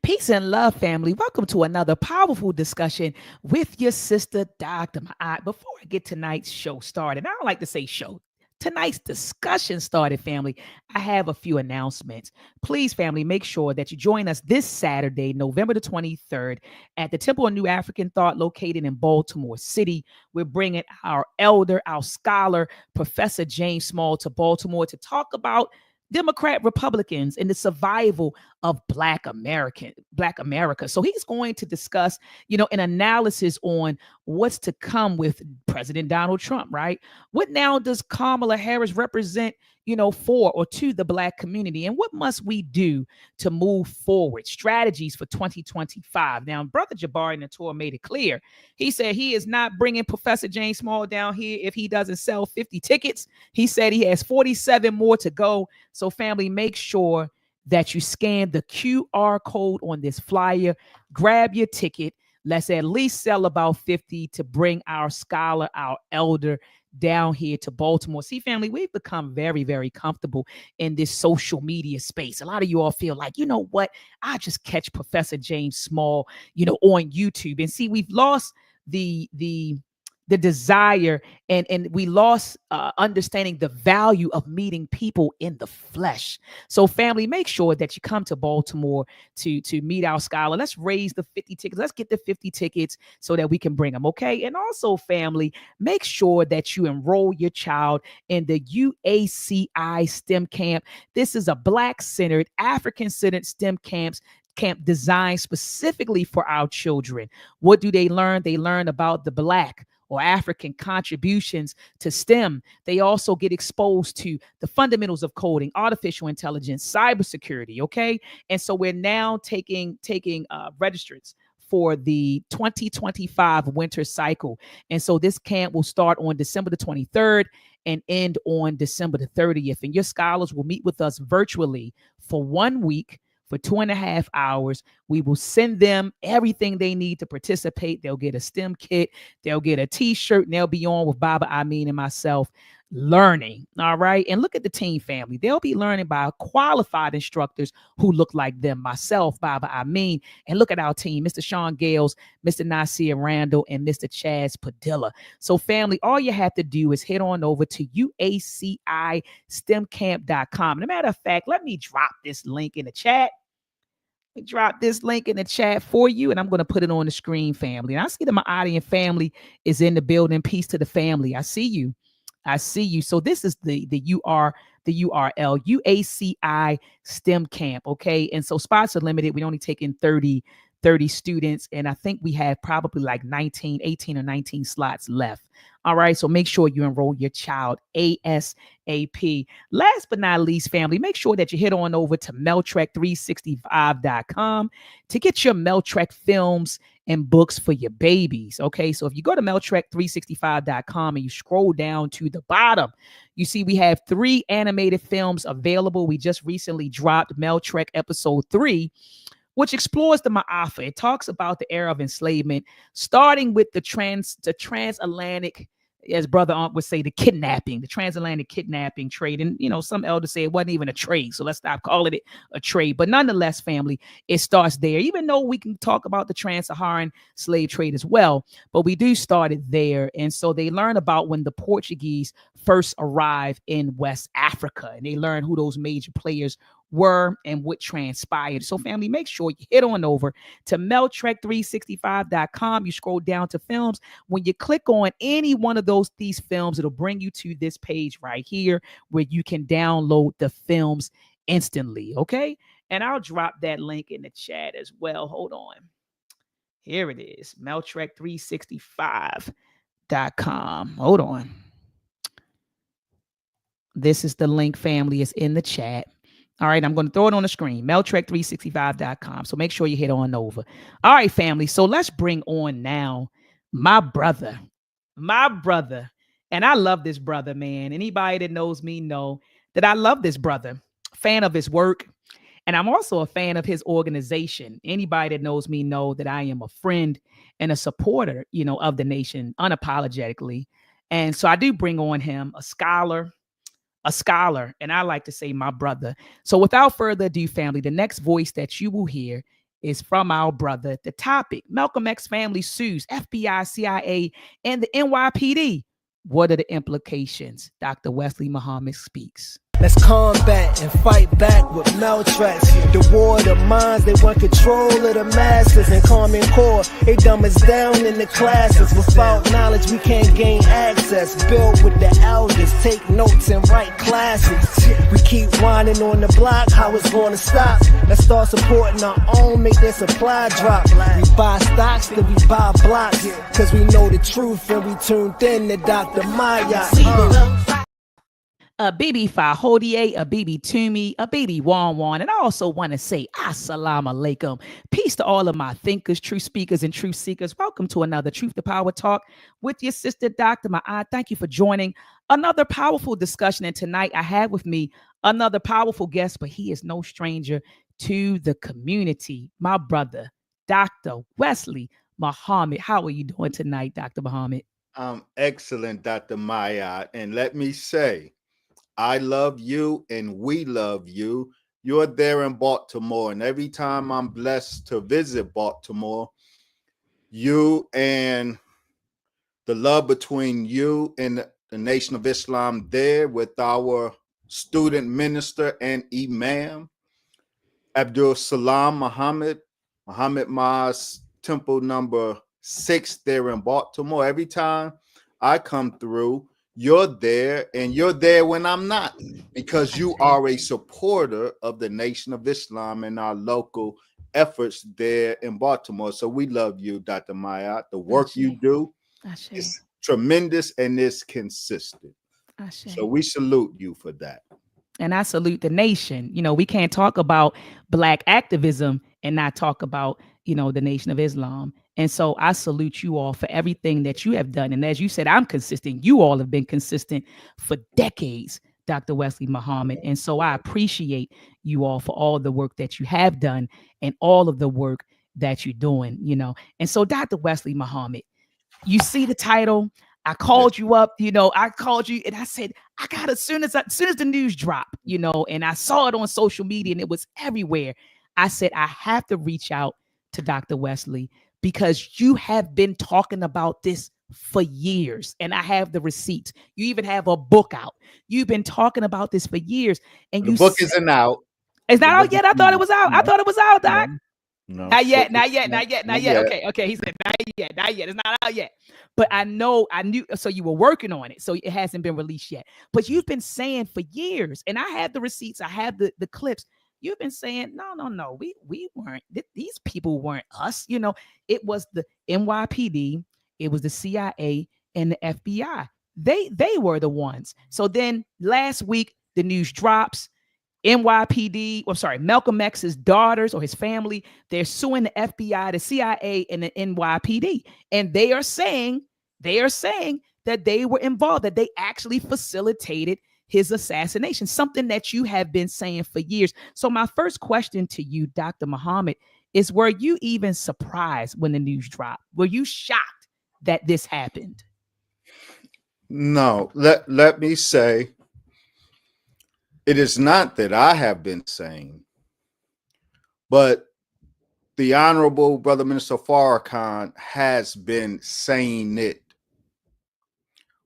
Peace and love, family. Welcome to another powerful discussion with your sister, Dr. Maat. Before I get tonight's show started, I don't like to say show. Tonight's discussion started, family. I have a few announcements. Please, family, make sure that you join us this Saturday, November the 23rd, at the Temple of New African Thought located in Baltimore City. We're bringing our elder, our scholar, Professor James Small to Baltimore to talk about Democrat Republicans and the survival of Black America. So he's going to discuss, an analysis on what's to come with President Donald Trump, right? What now does Kamala Harris represent, for or to the Black community? And what must we do to move forward? Strategies for 2025. Now, Brother Jabari Nator made it clear. He said he is not bringing Professor James Small down here if he doesn't sell 50 tickets. He said he has 47 more to go. So, family, make sure that you scan the QR code on this flyer, grab your ticket. Let's at least sell about 50 to bring our scholar, our elder down here to Baltimore. See, family, we've become very, very comfortable in this social media space. A lot of you all feel like, you know what? I just catch Professor James Small, on YouTube. And see, we've lost the desire and we lost understanding the value of meeting people in the flesh. So, family, make sure that you come to Baltimore to meet our scholar. Let's raise the 50 tickets. Let's get the 50 tickets so that we can bring them, okay? And also, family, make sure that you enroll your child in the UACI STEM camp. This is a Black-centered, African-centered STEM camp designed specifically for our children. What do they learn? They learn about the Black or African contributions to STEM. They also get exposed to the fundamentals of coding, artificial intelligence, cybersecurity, okay? And so we're now taking registrants for the 2025 winter cycle. And so this camp will start on December the 23rd and end on December the 30th. And your scholars will meet with us virtually for 1 week for 2.5 hours. We will send them everything they need to participate. They'll get a STEM kit, they'll get a t-shirt, and they'll be on with Baba Amin and myself learning. All right. And look at the team, family. They'll be learning by qualified instructors who look like them, myself, Baba Amin. And look at our team, Mr. Sean Gales, Mr. Nasir Randall, and Mr. Chaz Padilla. So, family, all you have to do is head on over to UACISTEMcamp.com. And a matter of fact, let me drop this link in the chat. For you, and I'm going to put it on the screen, family. And I see that my audience family is in the building. Peace to the family. I see you. So this is the URL, UACI STEM camp. Okay. And so spots are limited. We only take in 30 students. And I think we have probably like 18 or 19 slots left. All right. So make sure you enroll your child ASAP. Last but not least, family, make sure that you head on over to MELTREK365.com to get your MELTREK films and books for your babies. Okay. So if you go to MELTREK365.com and you scroll down to the bottom, you see we have 3 animated films available. We just recently dropped MELTREK episode 3, which explores the Ma'afa. It talks about the era of enslavement, starting with the transatlantic, as Brother Aunt would say, the transatlantic kidnapping trade. And, some elders say it wasn't even a trade. So let's stop calling it a trade. But nonetheless, family, it starts there, even though we can talk about the trans-Saharan slave trade as well. But we do start it there. And so they learn about when the Portuguese first arrived in West Africa, and they learn who those major players were and what transpired. So, family, make sure you head on over to MELTREK365.com. You scroll down to films. When you click on any one of these films, it'll bring you to this page right here where you can download the films instantly. Okay. And I'll drop that link in the chat as well. Hold on. Here it is. MELTREK365.com. Hold on. This is the link, family. It's in the chat. All right, I'm going to throw it on the screen, MELTREK365.com. So make sure you head on over. All right, family. So let's bring on now my brother. And I love this brother, man. Anybody that knows me know that I love this brother. Fan of his work. And I'm also a fan of his organization. Anybody that knows me know that I am a friend and a supporter, of the nation unapologetically. And so I do bring on him a scholar, and I like to say my brother. So without further ado, family, the next voice that you will hear is from our brother. The topic: Malcolm X family sues FBI, CIA, and the NYPD. What are the implications? Dr. Wesley Muhammad speaks. Let's combat and fight back with MELTREK. The war of the minds, they want control of the masses. And Common Core, they dumb us down in the classes. Without knowledge, we can't gain access. Build with the elders, take notes and write classics. We keep whining on the block, how it's gonna stop? Let's start supporting our own, make their supply drop. We buy stocks, then we buy blocks. Cause we know the truth and we tuned in to Dr. Maat. A Bibi Fahodie, a Bibi Tumi, a Bibi Wan. And I also want to say Assalamu alaikum. Peace to all of my thinkers, truth speakers, and truth seekers. Welcome to another Truth to Power Talk with your sister, Dr. Maat. Thank you for joining another powerful discussion. And tonight I have with me another powerful guest, but he is no stranger to the community. My brother, Dr. Wesley Muhammad. How are you doing tonight, Dr. Muhammad? I'm excellent, Dr. Maat. And let me say, I love you and we love you. You're there in Baltimore. And every time I'm blessed to visit Baltimore, you and the love between you and the Nation of Islam there with our student minister and Imam, Abdul Salam Muhammad Ma's temple number 6 there in Baltimore. Every time I come through, you're there, and you're there when I'm not, because you are a supporter of the Nation of Islam and our local efforts there in Baltimore. So we love you, Dr. Maat. The work you do is tremendous and is consistent. So we salute you for that. And I salute the nation. You know, we can't talk about Black activism and not talk about, you know, the Nation of Islam. And so I salute you all for everything that you have done. And as you said, I'm consistent. You all have been consistent for decades, Dr. Wesley Muhammad. And so I appreciate you all for all the work that you have done and all of the work that you're doing, you know. And so, Dr. Wesley Muhammad, you see the title. I called you up, you know, I called you and I said, I got as soon as the news dropped, you know, and I saw it on social media and it was everywhere. I said, I have to reach out to Dr. Wesley because you have been talking about this for years. And I have the receipts. You even have a book out. You've been talking about this for years. And the book isn't out. It's not out yet. I thought it was out. I thought it was out, Doc. No, not yet. Okay. He said not yet. It's not out yet. But I knew. So you were working on it. So it hasn't been released yet. But you've been saying for years, and I have the receipts. I have the clips. You've been saying, no. We weren't. These people weren't us. You know, it was the NYPD. It was the CIA and the FBI. They were the ones. So then last week the news drops. Malcolm X's daughters or his family, they're suing the FBI, the CIA, and the NYPD. And they are saying that they were involved, that they actually facilitated his assassination, something that you have been saying for years. So my first question to you, Dr. Muhammad, is were you even surprised when the news dropped? Were you shocked that this happened? No, let me say, it is not that I have been saying, but the Honorable Brother Minister Farrakhan has been saying it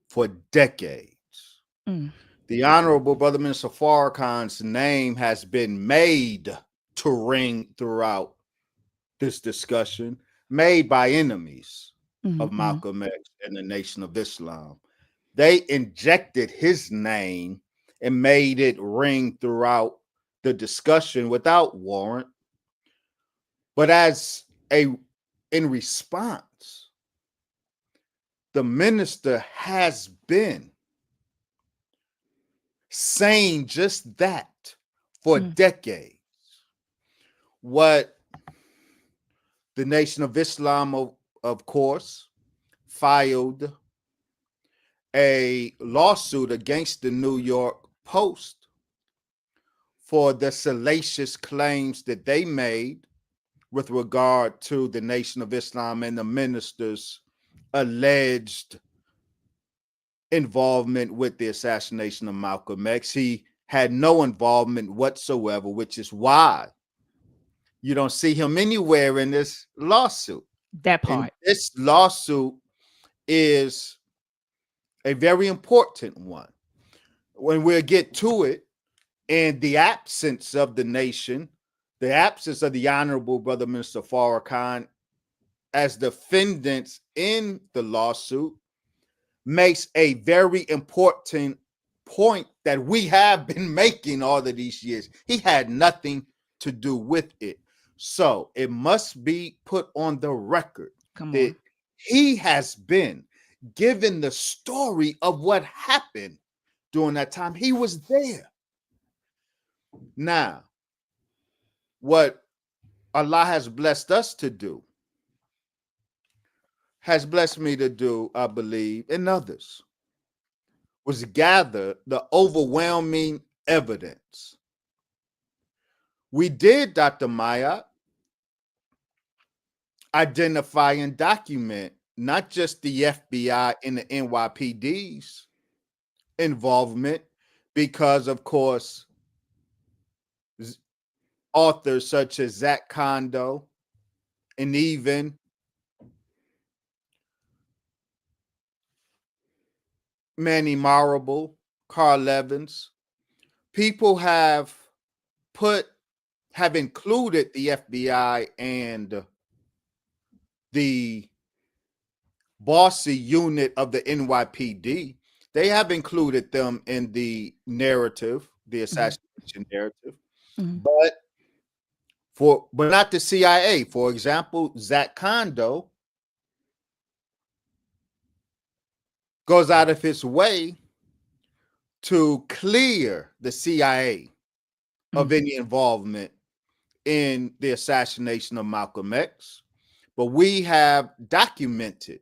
for decades. The Honorable Brother Minister Farrakhan's name has been made to ring throughout this discussion, made by enemies of Malcolm X and the Nation of Islam. They injected his name and made it ring throughout the discussion without warrant. But in response, the minister has been saying just that for decades. What the Nation of Islam, of course, filed a lawsuit against the New York Post for the salacious claims that they made with regard to the Nation of Islam and the minister's alleged involvement with the assassination of Malcolm X. He had no involvement whatsoever, which is why You don't see him anywhere in this lawsuit. That And part. this lawsuit is a very important one. When we'll get to it, in the absence of the nation, the absence of the Honorable Brother Minister Farrakhan as defendants in the lawsuit, makes a very important point that we have been making all of these years. He had nothing to do with it. So it must be put on the record Come that on. he has been given the story of what happened during that time. He was there. Now, what Allah has blessed us to do, has blessed me to do, I believe, and others, was gather the overwhelming evidence. We did, Dr. Maya, identify and document not just the FBI and the NYPD's involvement, because, of course, authors such as Zach Kondo and even Manny Marable, Carl Evans, people have included the FBI and the bossy unit of the NYPD. They have included them in the narrative, the assassination narrative, Mhm. but not the CIA. For example, Zach Kondo goes out of his way to clear the CIA of any involvement in the assassination of Malcolm X. But we have documented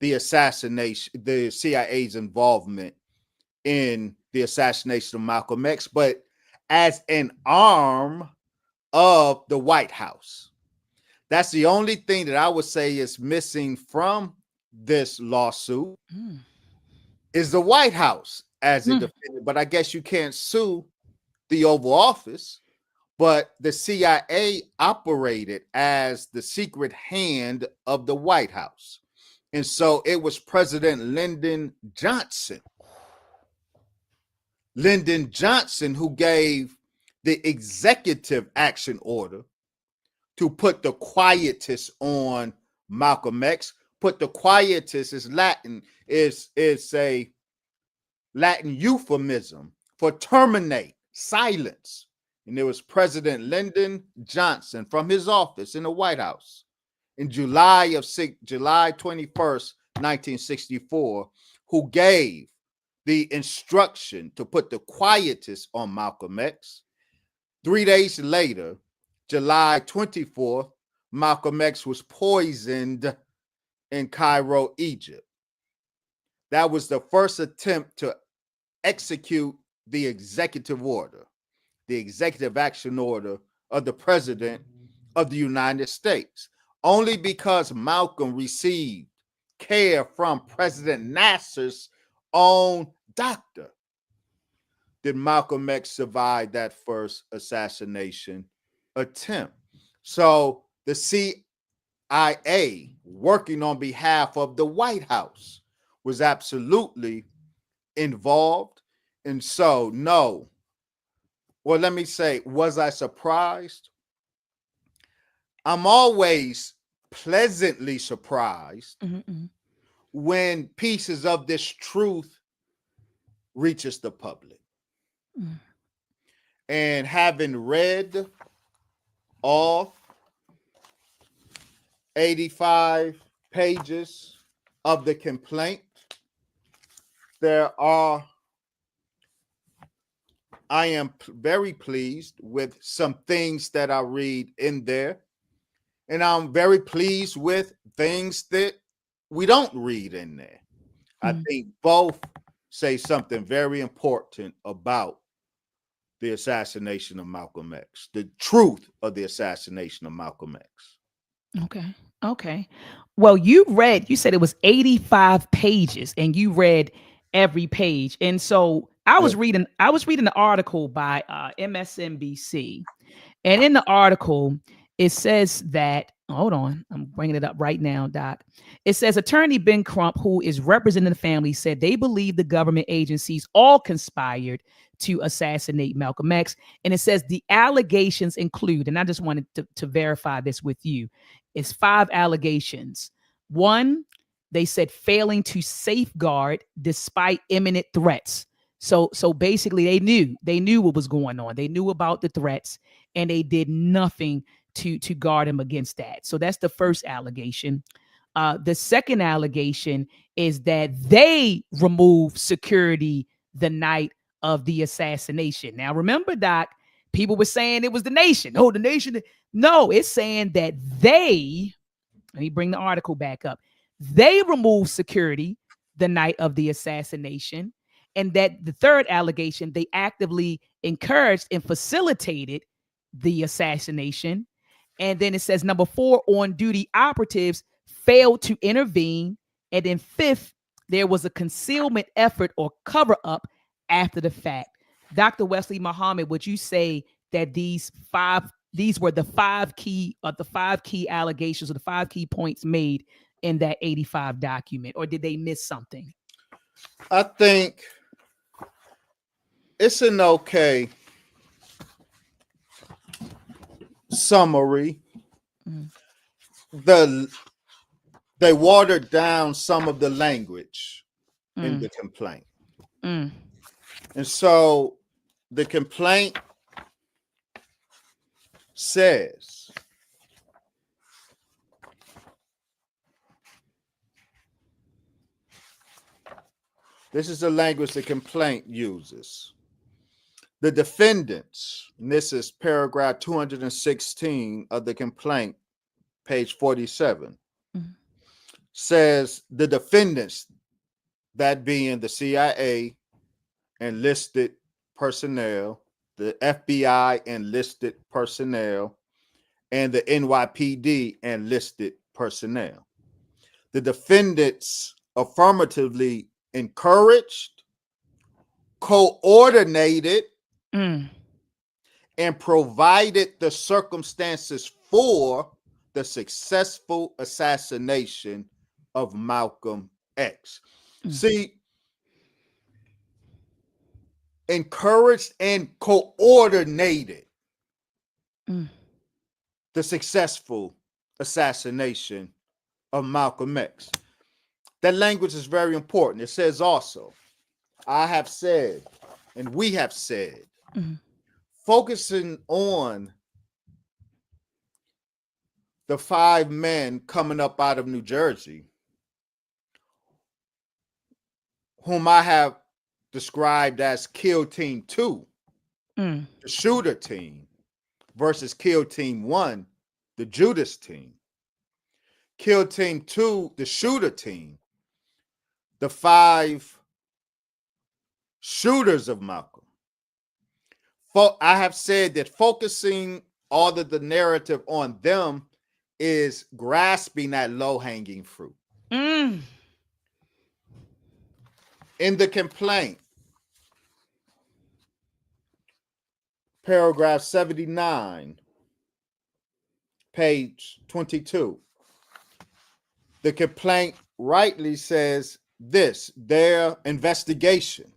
the assassination, the CIA's involvement in the assassination of Malcolm X, but as an arm of the White House. That's the only thing that I would say is missing from this lawsuit Mm. is the White House as a Mm. defendant. But I guess you can't sue the Oval Office, but the CIA operated as the secret hand of the White House. And so it was President Lyndon Johnson, who gave the executive action order to put the quietus on Malcolm X. Put the quietus is Latin, is a Latin euphemism for terminate, silence. And it was President Lyndon Johnson from his office in the White House in July 21st, 1964, who gave the instruction to put the quietus on Malcolm X. 3 days later, July 24th, Malcolm X was poisoned in Cairo, Egypt. That was the first attempt to execute the executive order, the executive action order of the President of the United States, only because Malcolm received care from President Nasser's own doctor did Malcolm X survive that first assassination attempt. So the CIA, working on behalf of the White House, was absolutely involved. And so, no. Well, let me say, was I surprised? I'm always pleasantly surprised when pieces of this truth reaches the public. And having read all 85 pages of the complaint, I am very pleased with some things that I read in there. And I'm very pleased with things that we don't read in there. I think both say something very important about the assassination of Malcolm X, the truth of the assassination of Malcolm X. Okay. Well, you said it was 85 pages and you read every page. And so I was reading the article by MSNBC. And in the article, it says that, hold on, I'm bringing it up right now, Doc. It says attorney Ben Crump, who is representing the family, said they believe the government agencies all conspired to assassinate Malcolm X. And it says the allegations include, and I just wanted to verify this with you, it's 5 allegations. One, they said failing to safeguard despite imminent threats. So basically they knew what was going on. They knew about the threats and they did nothing to guard him against that. So that's the first allegation. The second allegation is that they removed security the night of the assassination. Now, remember, Doc, people were saying it was the nation. Oh, the nation. No, it's saying that they, let me bring the article back up. They removed security the night of the assassination. And that the third allegation, they actively encouraged and facilitated the assassination. And then it says number 4, on duty operatives failed to intervene. And then 5th, there was a concealment effort or cover up after the fact. Dr. Wesley Muhammad, would you say that these were the 5 key allegations or the 5 key points made in that 85 document, or did they miss something? I think it's an okay summary. They watered down some of the language in the complaint. And so the complaint says this is the language the complaint uses. The defendants, and this is paragraph 216 of the complaint, page 47, says the defendants, that being the CIA enlisted personnel, the FBI enlisted personnel, and the NYPD enlisted personnel. The defendants affirmatively encouraged, coordinated, and provided the circumstances for the successful assassination of Malcolm X. See, encouraged and coordinated the successful assassination of Malcolm X. That language is very important. It says also, I have said, and we have said, focusing on the 5 men coming up out of New Jersey, whom I have described as Kill Team 2, the shooter team, versus Kill Team 1, the Judas team. Kill Team 2, the shooter team, the 5 shooters of Malcolm. I have said that focusing all of the narrative on them is grasping at low-hanging fruit. In the complaint, paragraph 79, page 22, the complaint rightly says this: their investigation,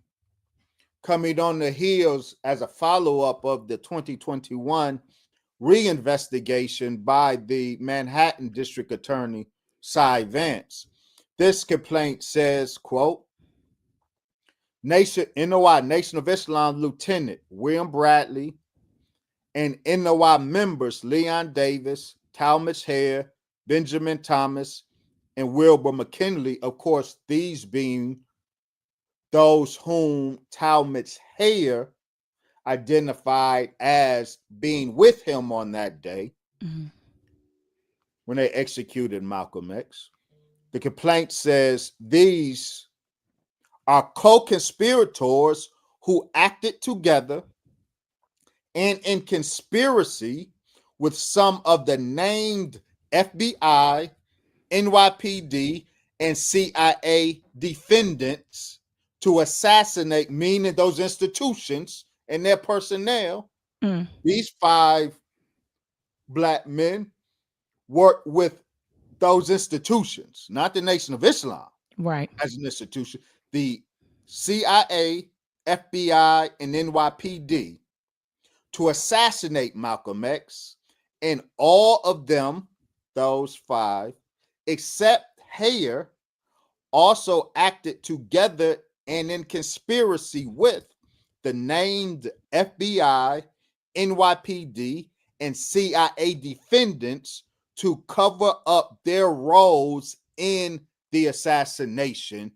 coming on the heels as a follow-up of the 2021 reinvestigation by the Manhattan District Attorney Cy Vance. This complaint says, quote, NOI Nation of Islam Lieutenant William Bradley and NOI members Leon Davis, Talmadge Hare, Benjamin Thomas, and Wilbur McKinley, of course, these being those whom Talmadge Hare identified as being with him on that day when they executed Malcolm X. The complaint says these are co-conspirators who acted together and in conspiracy with some of the named FBI, NYPD, and CIA defendants to assassinate, meaning those institutions and their personnel, these 5 black men worked with those institutions, not the Nation of Islam Right. as an institution, the CIA, FBI, and NYPD to assassinate Malcolm X, and all of them, those five, except Hayer, also acted together and in conspiracy with the named FBI, NYPD, and CIA defendants to cover up their roles in the assassination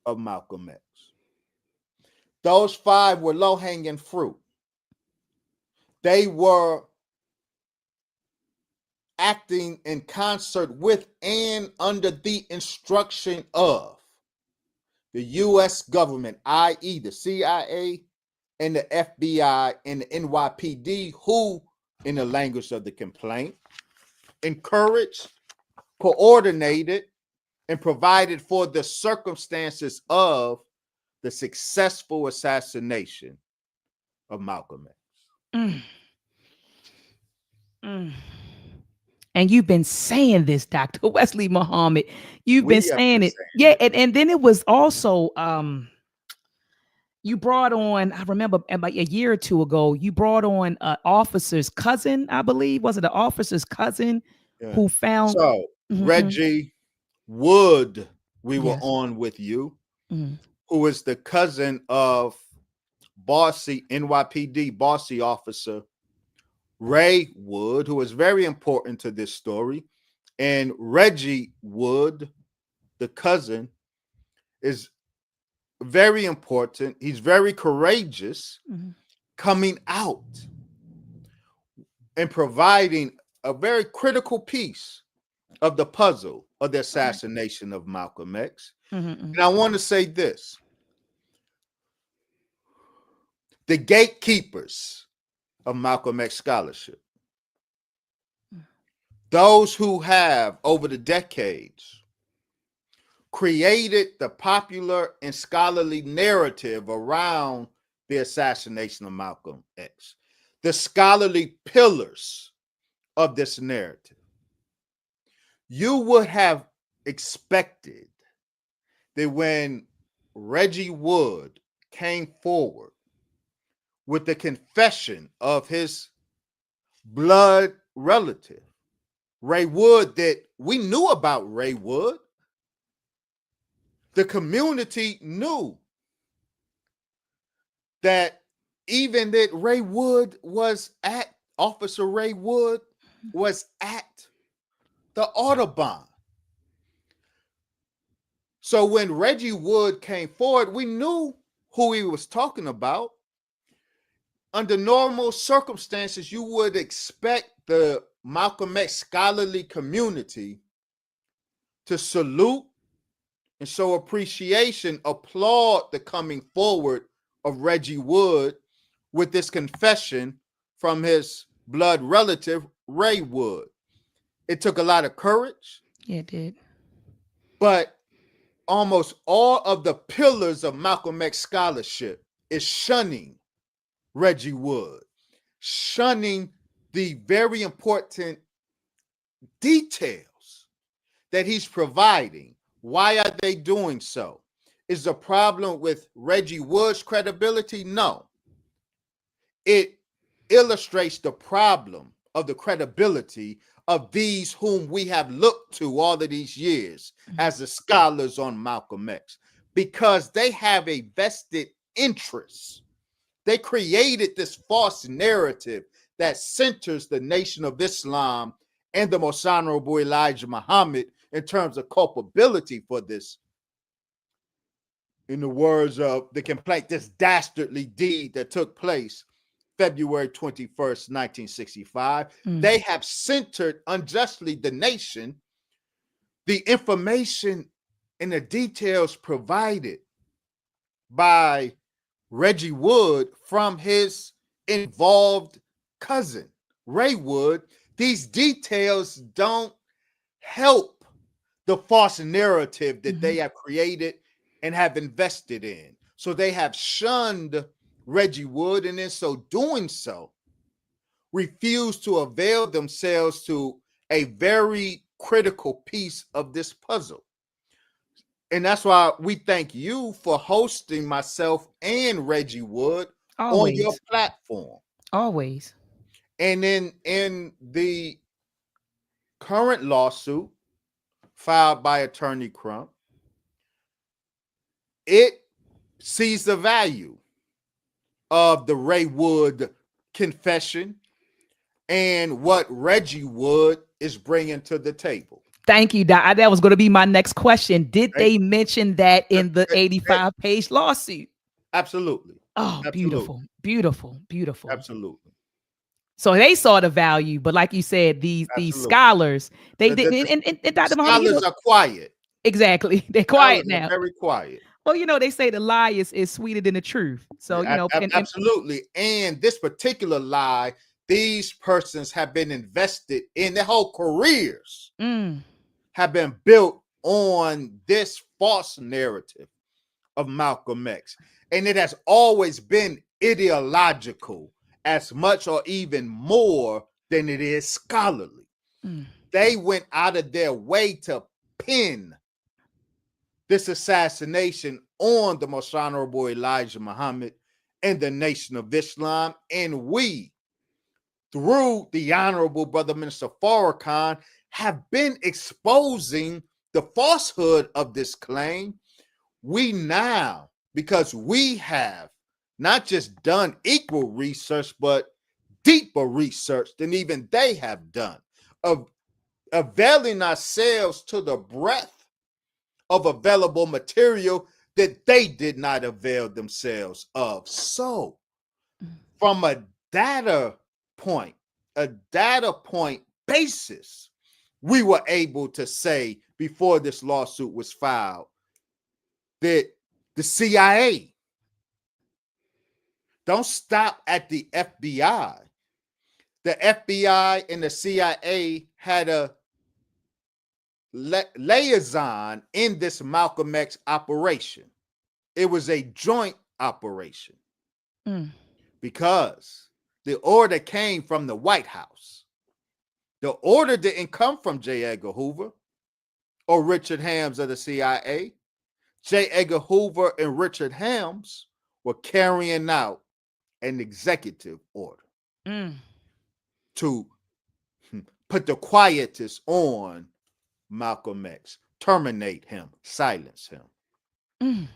of Malcolm X. Those five were low-hanging fruit. They were acting in concert with and under the instruction of the U.S. government, i.e. the CIA and the FBI and the NYPD, who, in the language of the complaint, encouraged, coordinated, and provided for the circumstances of the successful assassination of Malcolm X. And you've been saying this, Dr. Wesley Muhammad. You've been We have saying been it. saying Yeah, it. and then it was also you brought on, I remember about a year or two ago, you brought on officer's cousin, I believe. Was it the officer's cousin Yeah. who found So Mhm, Reggie Wood, we were yes. on with you, Mhm. who is the cousin of bossy NYPD bossy officer Ray Wood, who is very important to this story. And Reggie Wood, the cousin, is very important. He's very courageous, Mhm. coming out and providing a very critical piece of the puzzle of the assassination of Malcolm X. Mhm. And I want to say this: the gatekeepers of Malcolm X scholarship, those who have over the decades created the popular and scholarly narrative around the assassination of Malcolm X, the scholarly pillars of this narrative. You would have expected that when Reggie Wood came forward with the confession of his blood relative, Ray Wood, that we knew about Ray Wood. The community knew that even that Ray Wood was at, Officer Ray Wood was at the Audubon. So when Reggie Wood came forward, we knew who he was talking about. Under normal circumstances, you would expect the Malcolm X scholarly community to salute and show appreciation, applaud the coming forward of Reggie Wood with this confession from his blood relative, Ray Wood. It took a lot of courage, Yeah, it did. but almost all of the pillars of Malcolm X scholarship is shunning Reggie Wood, shunning the very important details that he's providing. Why are they doing so? Is the problem with Reggie Wood's credibility? No. It illustrates the problem of the credibility of these whom we have looked to all of these years as the scholars on Malcolm X, because they have a vested interest. They created this false narrative that centers the Nation of Islam and the Most Honorable Elijah Muhammad in terms of culpability for this, in the words of the complaint, this dastardly deed that took place February 21st, 1965. They have centered unjustly the nation. The information and the details provided by Reggie Wood from his involved cousin, Ray Wood, these details don't help the false narrative that they have created and have invested in. So they have shunned Reggie Wood, and in so doing so, refuse to avail themselves to a very critical piece of this puzzle. And that's why we thank you for hosting myself and Reggie Wood on your Always. platform. Always. And in the current lawsuit filed by Attorney Crump, it sees the value of the Ray Wood confession and what Reggie Wood is bringing to the table. Thank you, Doc. That was going to be my next question. Did Right? they mention that in the Hey, 85-page lawsuit? absolutely. Oh, Absolutely. beautiful, beautiful, beautiful. Absolutely. So they saw the value, but like you said, these Absolutely. scholars, they The didn't. And Dr. Muhammad, scholars are quiet. exactly, they're Scholars quiet are now. very quiet. Well, they say the lie is sweeter than the truth. So Absolutely. And this particular lie, these persons have been invested in, their whole careers have been built on this false narrative of Malcolm X. And it has always been ideological as much or even more than it is scholarly. They went out of their way to pin this assassination on the most honorable Elijah Muhammad and the Nation of Islam. And we, through the Honorable Brother Minister Farrakhan, have been exposing the falsehood of this claim. We now, because we have not just done equal research, but deeper research than even they have done, of availing ourselves to the breadth of available material that they did not avail themselves of. So, from a data point basis, we were able to say before this lawsuit was filed that the CIA don't stop at the FBI. The FBI and the CIA had a liaison in this Malcolm X operation. It was a joint operation because the order came from the White House. The order didn't come from J. Edgar Hoover or Richard Helms of the CIA. J. Edgar Hoover and Richard Helms were carrying out an executive order to put the quietus on Malcolm X, terminate him, silence him.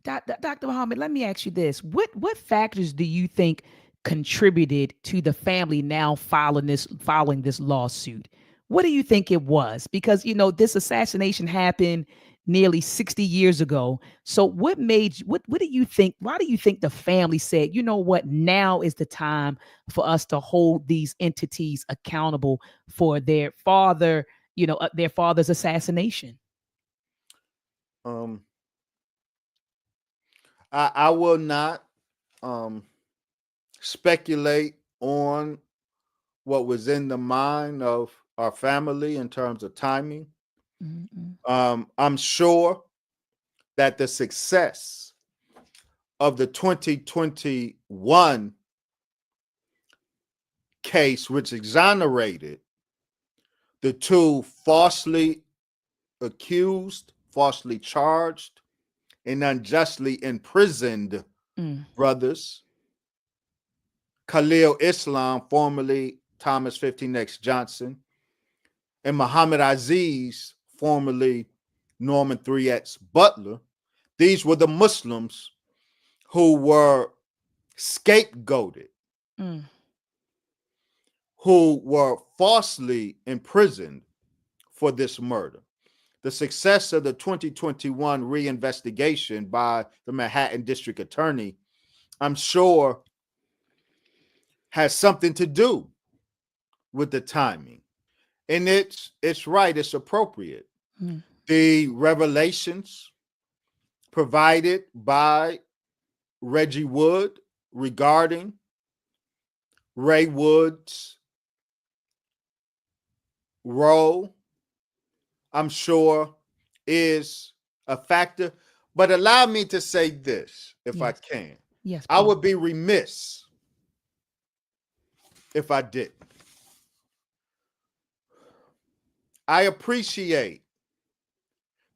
Dr. Muhammad, let me ask you this. What factors do you think contributed to the family now following this lawsuit? What do you think it was? Because this assassination happened nearly 60 years ago. So what do you think? Why do you think the family said, you know what, now is the time for us to hold these entities accountable for their father's assassination? I will not speculate on what was in the mind of our family in terms of timing. I'm sure that the success of the 2021 case, which exonerated the two falsely accused, falsely charged, and unjustly imprisoned brothers, Khalil Islam, formerly Thomas 15X Johnson, and Muhammad Aziz, formerly Norman 3X Butler. These were the Muslims who were scapegoated, who were falsely imprisoned for this murder. The success of the 2021 reinvestigation by the Manhattan District Attorney, I'm sure, has something to do with the timing. And it's right, it's appropriate. The revelations provided by Reggie Wood regarding Ray Wood's role, I'm sure, is a factor. But allow me to say this, if I can. Yes, I would be remiss if I didn't. I appreciate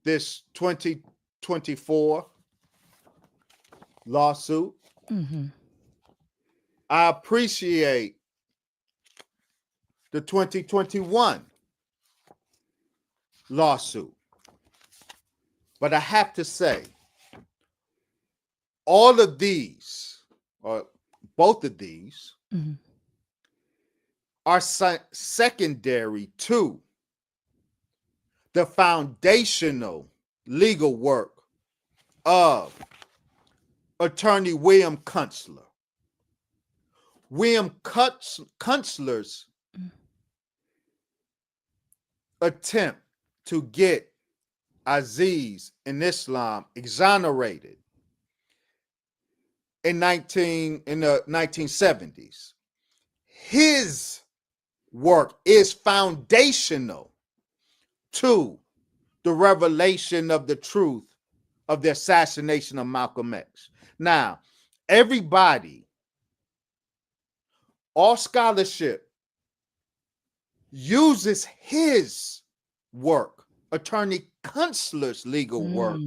this 2024 lawsuit. Mm-hmm. I appreciate the 2021 lawsuit. But I have to say, all of these, or both of these, Mm-hmm. are secondary to the foundational legal work of Attorney William Kunstler. William Kunstler's attempt to get Aziz and Islam exonerated in the 1970s. His work is foundational to the revelation of the truth of the assassination of Malcolm X. Now, everybody, all scholarship uses his work, Attorney Kunstler's legal work,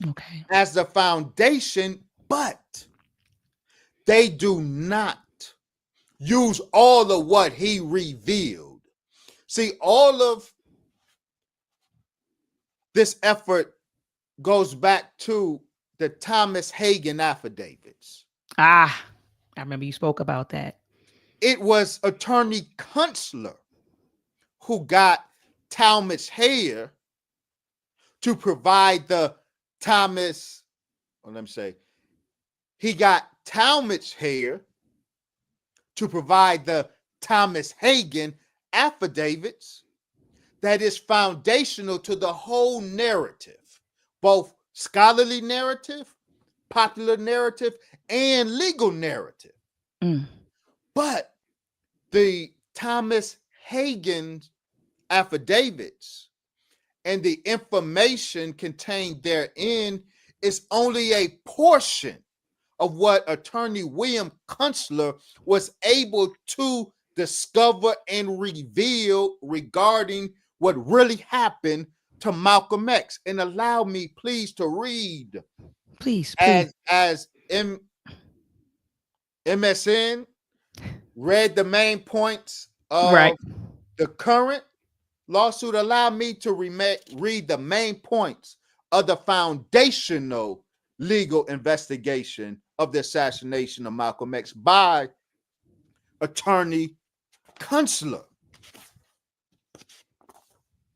Okay. as the foundation, but they do not use all of what he revealed. See, all of this effort goes back to the Thomas Hagen affidavits. I remember you spoke about that. It was Attorney Kunstler who got Talmadge Hayer to provide the he got Talmadge Hayer to provide the Thomas Hagen affidavits that is foundational to the whole narrative, both scholarly narrative, popular narrative, and legal narrative. But the Thomas Hagen affidavits and the information contained therein is only a portion of what Attorney William Kunstler was able to discover and reveal regarding what really happened to Malcolm X. And allow me, please, to read. Please. As MSN read the main points of the current lawsuit, allow me to read the main points of the foundational legal investigation of the assassination of Malcolm X by Attorney Kunstler.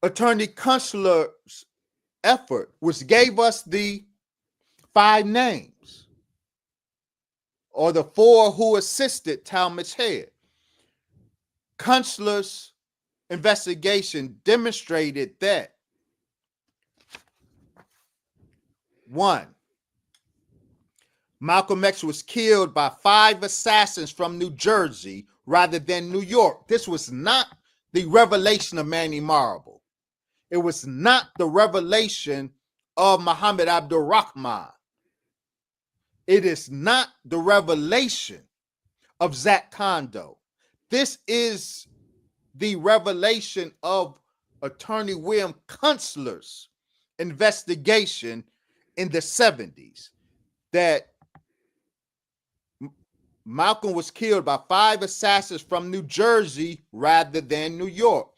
Attorney Kunstler's effort, which gave us the 5 names, or the 4 who assisted Talmadge Hayer. Kunstler's investigation demonstrated that 1, Malcolm X was killed by 5 assassins from New Jersey rather than New York. This was not the revelation of Manny Marable. It was not the revelation of Muhammad Abdul-Rahman. It is not the revelation of Zach Kondo. This is the revelation of Attorney William Kunstler's investigation in the 70s, that Malcolm was killed by 5 assassins from New Jersey rather than New York.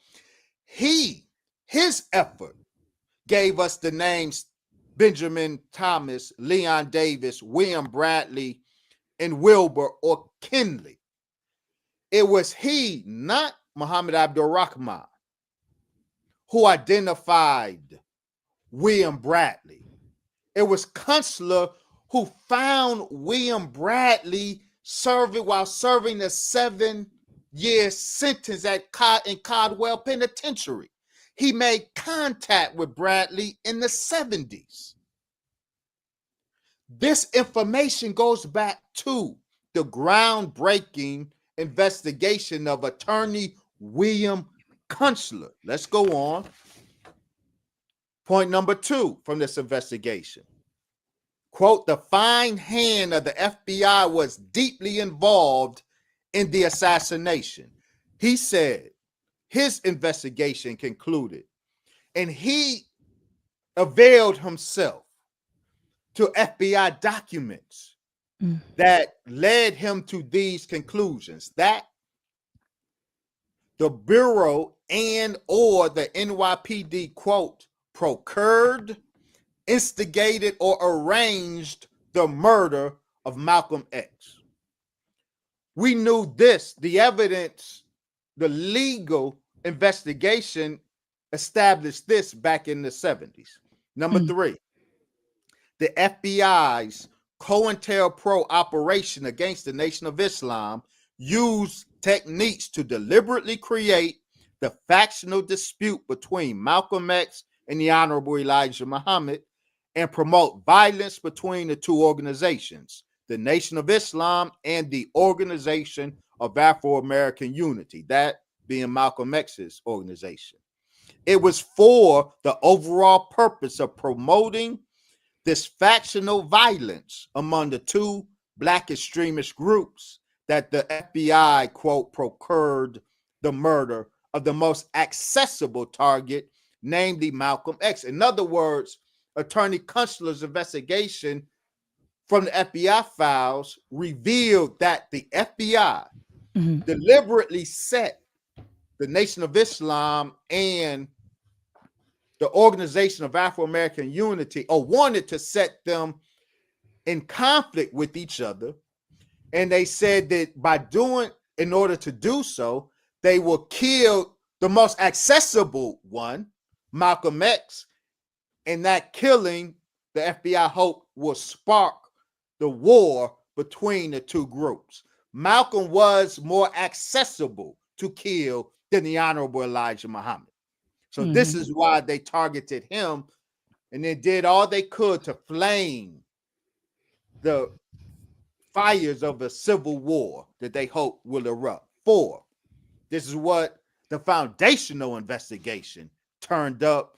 His effort gave us the names Benjamin Thomas, Leon Davis, William Bradley, and Wilbur or Kinley. It was he, not Muhammad Abdul-Rahman, who identified William Bradley. It was Kunstler who found William Bradley while serving a 7-year sentence in Caldwell Penitentiary. He made contact with Bradley in the 70s. This information goes back to the groundbreaking investigation of Attorney William Kunstler. Let's go on. Point number 2 from this investigation. Quote, the fine hand of the FBI was deeply involved in the assassination. He said his investigation concluded, and he availed himself to FBI documents that led him to these conclusions, that the Bureau and or the NYPD, quote, procured, instigated, or arranged the murder of Malcolm X. We knew this, the evidence, the legal investigation established this back in the 70s. Number three, the FBI's Cointelpro operation against the Nation of Islam used techniques to deliberately create the factional dispute between Malcolm X and the Honorable Elijah Muhammad and promote violence between the two organizations, the Nation of Islam and the Organization of Afro-American Unity, that being Malcolm X's organization. It was for the overall purpose of promoting this factional violence among the two Black extremist groups that the FBI, quote, procured the murder of the most accessible target, namely Malcolm X. In other words, Attorney Kunstler's investigation from the FBI files revealed that the FBI deliberately set the Nation of Islam and the Organization of Afro-American Unity, or wanted to set them in conflict with each other. And they said that in order to do so, they will kill the most accessible one, Malcolm X, and that killing, the FBI hoped, will spark the war between the two groups. Malcolm was more accessible to kill than the Honorable Elijah Muhammad. So this is why they targeted him, and they did all they could to flame the fires of a civil war that they hope will erupt. 4, this is what the foundational investigation turned up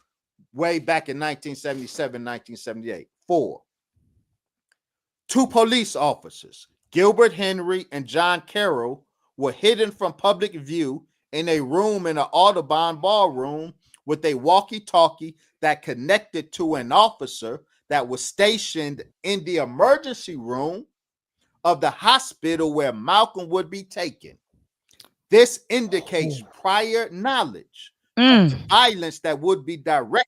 way back in 1977, 1978. 4, 2 police officers, Gilbert Henry and John Carroll, were hidden from public view in a room in an Audubon ballroom with a walkie-talkie that connected to an officer that was stationed in the emergency room of the hospital where Malcolm would be taken. This indicates prior knowledge of the violence that would be directed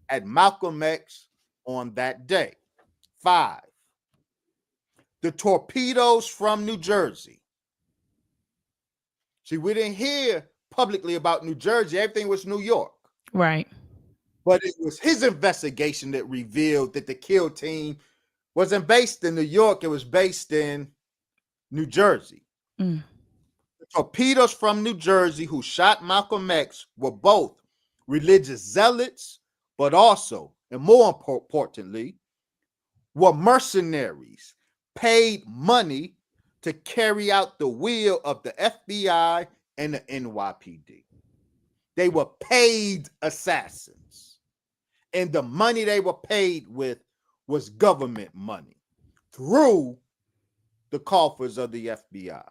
at Malcolm X on that day. 5, the torpedoes from New Jersey. See, we didn't hear publicly about New Jersey. Everything was New York. Right. But it was his investigation that revealed that the kill team wasn't based in New York. It was based in New Jersey. The torpedoes from New Jersey who shot Malcolm X were both religious zealots, but also, and more importantly, were mercenaries, paid money to carry out the will of the FBI and the NYPD. They were paid assassins, and the money they were paid with was government money through the coffers of the FBI.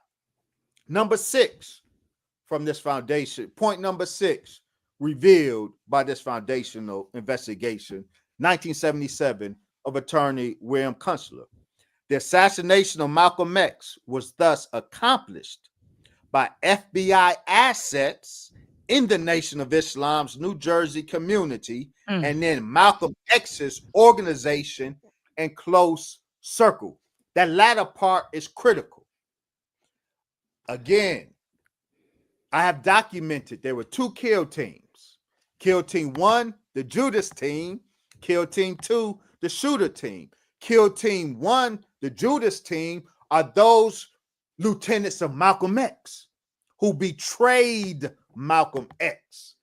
Number 6 from this foundation, point number 6, revealed by this foundational investigation, 1977, of attorney William Kunstler. The assassination of Malcolm X was thus accomplished by FBI assets in the Nation of Islam's New Jersey community, and then Malcolm X's organization and close circle. That latter part is critical. Again, I have documented there were 2 kill teams. Kill team 1, the Judas team. Kill team 2, the shooter team. Kill team 1, the Judas team, are those lieutenants of Malcolm X who betrayed Malcolm X.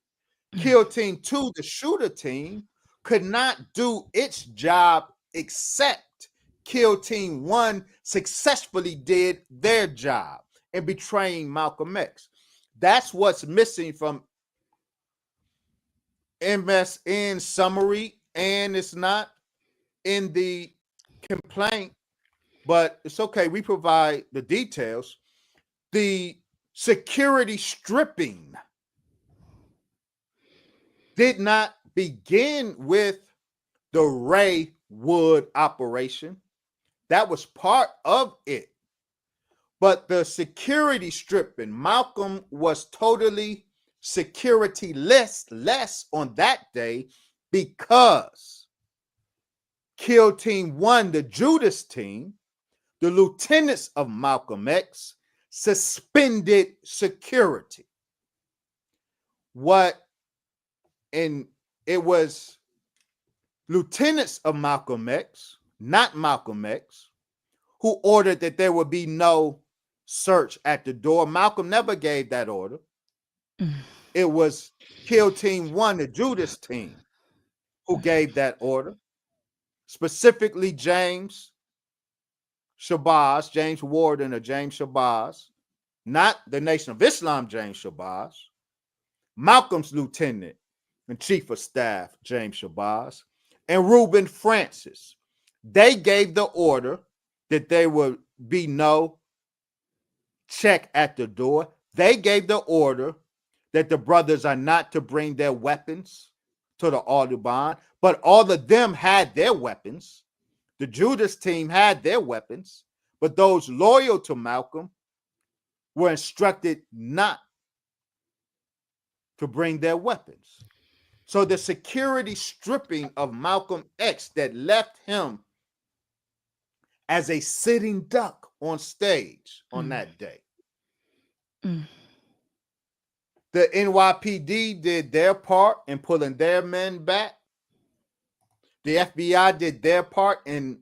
Kill team 2, the shooter team, could not do its job except kill team 1 successfully did their job in betraying Malcolm X. That's what's missing from MSN summary, and it's not in the complaint, but it's okay. We provide the details. the security stripping did not begin with the Ray Wood operation. That was part of it. But the security stripping, Malcolm was totally security-less on that day because Kill Team 1, the Judas team, the lieutenants of Malcolm X, suspended security. And it was lieutenants of Malcolm X, not Malcolm X, who ordered that there would be no search at the door. Malcolm never gave that order. It was Kill Team 1, the Judas team, who gave that order. Specifically, James Warden or James Shabazz, not the Nation of Islam James Shabazz, Malcolm's lieutenant and chief of staff, James Shabazz, and Reuben Francis. They gave the order that there would be no check at the door. They gave the order that the brothers are not to bring their weapons to the Audubon, but all of them had their weapons. The Judas team had their weapons, but those loyal to Malcolm were instructed not to bring their weapons. So the security stripping of Malcolm X that left him as a sitting duck on stage on that day. The NYPD did their part in pulling their men back. The FBI did their part in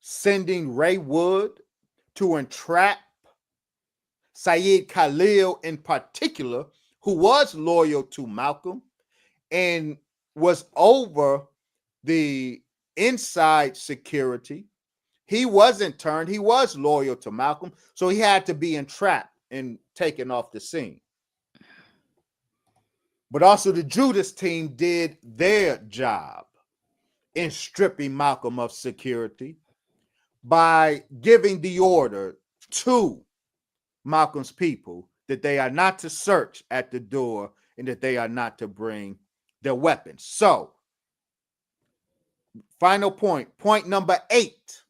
sending Ray Wood to entrap Saeed Khalil in particular, who was loyal to Malcolm and was over the inside security. He wasn't turned. He was loyal to Malcolm, so he had to be entrapped and taken off the scene. But also the Judas team did their job in stripping Malcolm of security by giving the order to Malcolm's people that they are not to search at the door and that they are not to bring their weapons. So, final point number 8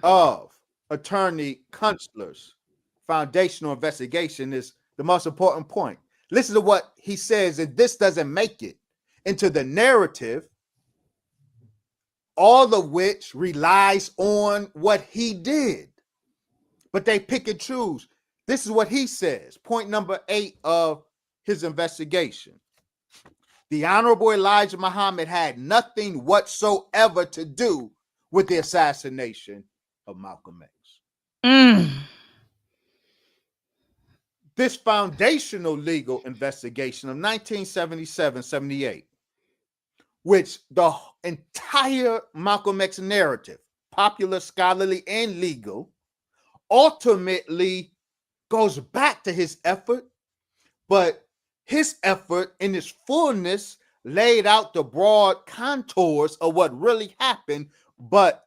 of Attorney Kunstler's foundational investigation is the most important point. Listen to what he says. If this doesn't make it into the narrative, all of which relies on what he did, but they pick and choose. This is what he says. Point number 8 of his investigation. The Honorable Elijah Muhammad had nothing whatsoever to do with the assassination of Malcolm X. This foundational legal investigation of 1977-78, which the entire Malcolm X narrative, popular, scholarly, and legal, ultimately goes back to his effort, but his effort in its fullness laid out the broad contours of what really happened, but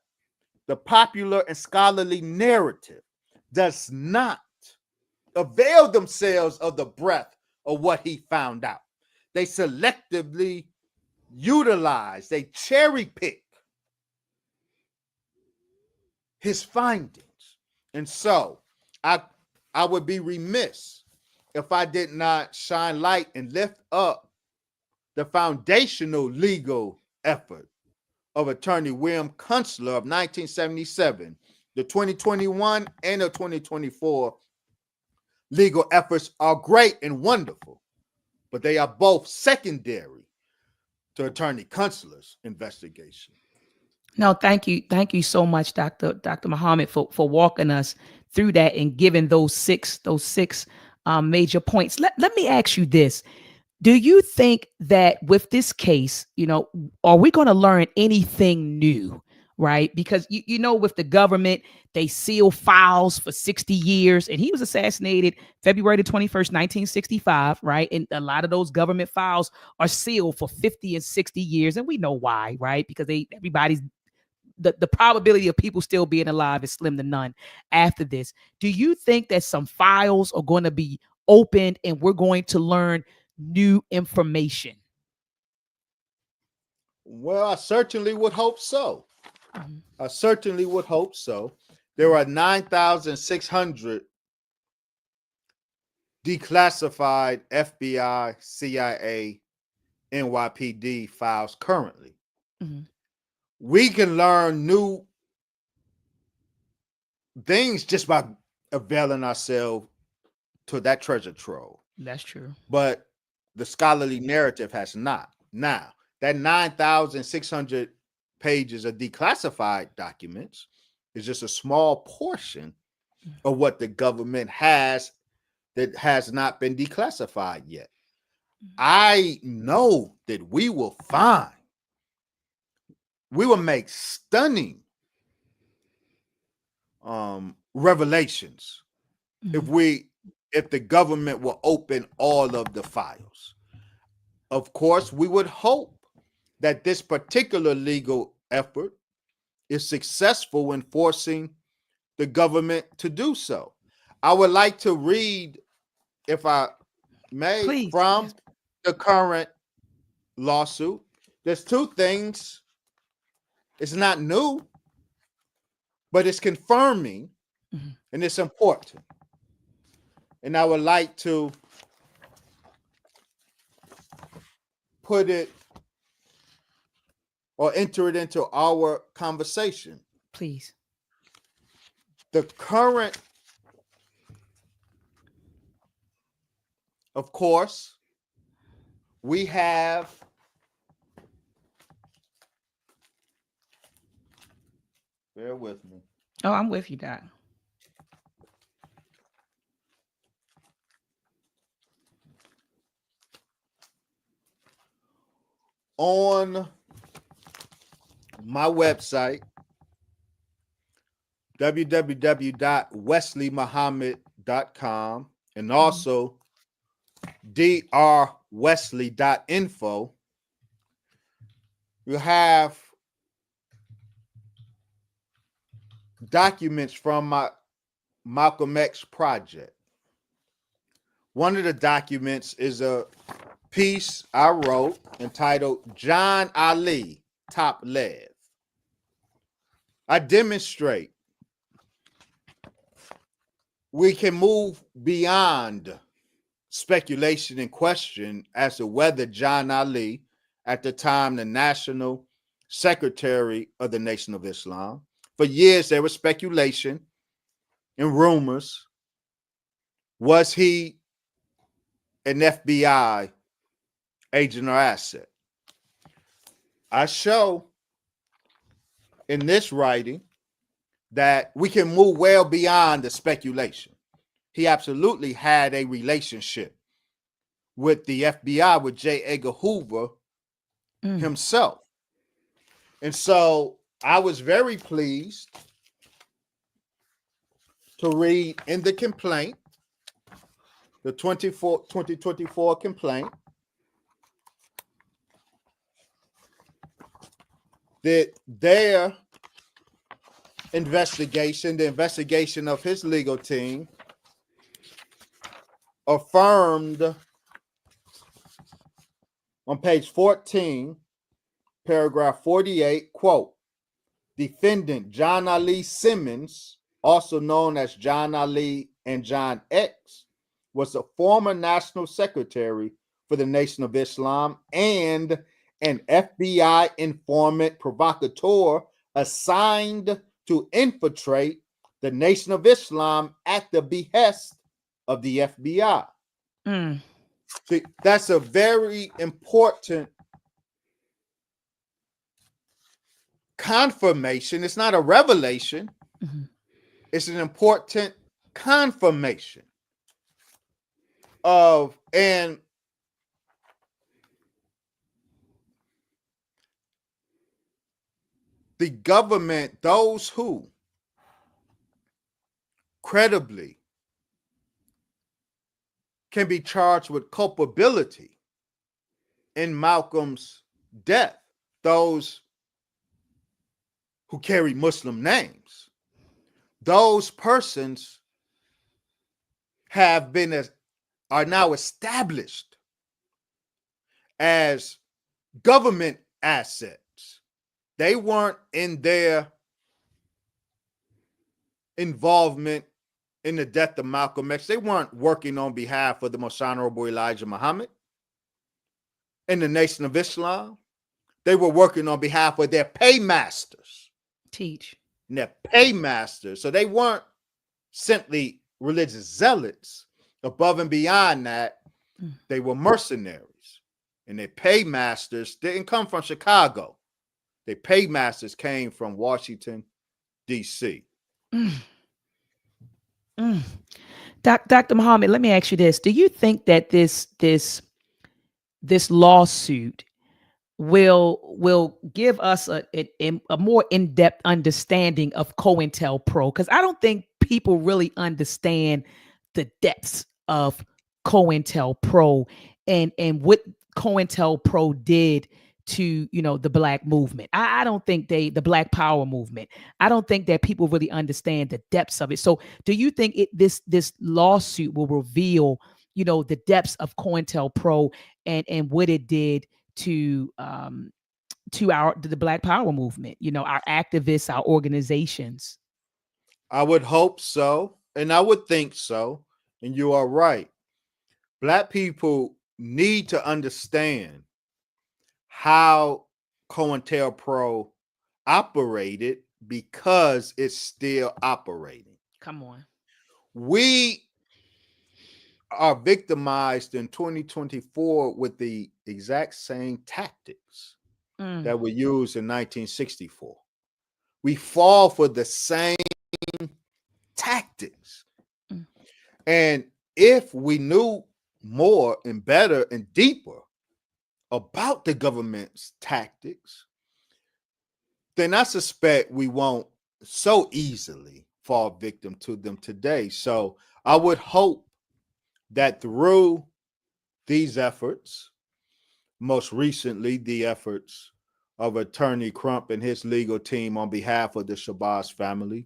the popular and scholarly narrative does not avail themselves of the breadth of what he found out. They selectively utilize, they cherry pick his findings. And so I would be remiss if I did not shine light and lift up the foundational legal effort of Attorney William Kunstler of 1977. The 2021 and the 2024 legal efforts are great and wonderful, but they are both secondary to Attorney Kunstler's investigation. No, thank you. Thank you so much, Dr. Muhammad, for walking us through that and giving those six major points. Let me ask you this. Do you think that with this case, are we going to learn anything new? Right? Because, with the government, they seal files for 60 years. And he was assassinated February the 21st, 1965. Right? And a lot of those government files are sealed for 50 and 60 years. And we know why, right? Because everybody's the probability of people still being alive is slim to none after this. Do you think that some files are going to be opened and we're going to learn new information? Well, I certainly would hope so. Mhm. I certainly would hope so. There are 9,600 declassified FBI, CIA, NYPD files currently. Mhm. We can learn new things just by availing ourselves to that treasure trove. That's true. But the scholarly narrative has not. Now, that 9,600 pages of declassified documents is just a small portion of what the government has that has not been declassified yet. I know that we will make stunning revelations Mhm. if the government will open all of the files. Of course, we would hope that this particular legal effort is successful in forcing the government to do so. I would like to read, if I may, Please, yes. from the current lawsuit. There's two things. It's not new, but it's confirming Mhm. and it's important. And I would like to put it or enter it into our conversation. Please. The current, of course, we have bear with me. Oh, I'm with you, Doc. On my website, www.wesleymuhammad.com, and also drwesley.info, you have documents from my Malcolm X project. One of the documents is a piece I wrote entitled John Ali, Top Lev. I demonstrate we can move beyond speculation and question as to whether John Ali, at the time the National Secretary of the Nation of Islam, for years there was speculation and rumors. Was he an FBI agent or asset? I show in this writing that we can move well beyond the speculation. He absolutely had a relationship with the FBI, with J. Edgar Hoover Mm. himself. And so I was very pleased to read in the complaint, the 2024 complaint, that their investigation, the investigation of his legal team, affirmed on page 14, paragraph 48, quote, defendant John Ali Simmons, also known as John Ali and John X, was a former national secretary for the Nation of Islam and an FBI informant provocateur assigned to infiltrate the Nation of Islam at the behest of the FBI. Mm. See, that's a very important confirmation. It's not a revelation. Mhm. It's an important confirmation of, and the government, those who credibly can be charged with culpability in Malcolm's death, those who carry Muslim names. Those persons are now established as government assets. They weren't in their involvement in the death of Malcolm X. They weren't working on behalf of the Most Honorable Elijah Muhammad and the Nation of Islam. They were working on behalf of their paymasters. Teach. And their paymasters. So they weren't simply religious zealots. Above and beyond that, they were mercenaries. And their paymasters didn't come from Chicago. Their paymasters came from Washington, D.C. Dr. Muhammad, let me ask you this. Do you think that this lawsuit will give us a more in-depth understanding of COINTELPRO? Because I don't think people really understand the depths of COINTELPRO and what COINTELPRO did to, the Black movement. I don't think the Black Power movement. I don't think that people really understand the depths of it. So do you think this lawsuit will reveal, the depths of COINTELPRO and what it did to the Black Power movement, our activists, our organizations? I would hope so, and I would think so. And you are right. Black people need to understand how COINTELPRO operated because it's still operating. Come on. We are victimized in 2024 with the exact same tactics that were used in 1964. We fall for the same tactics. And if we knew more and better and deeper about the government's tactics, then I suspect we won't so easily fall victim to them today. So I would hope that through these efforts, most recently the efforts of Attorney Crump and his legal team on behalf of the Shabazz family,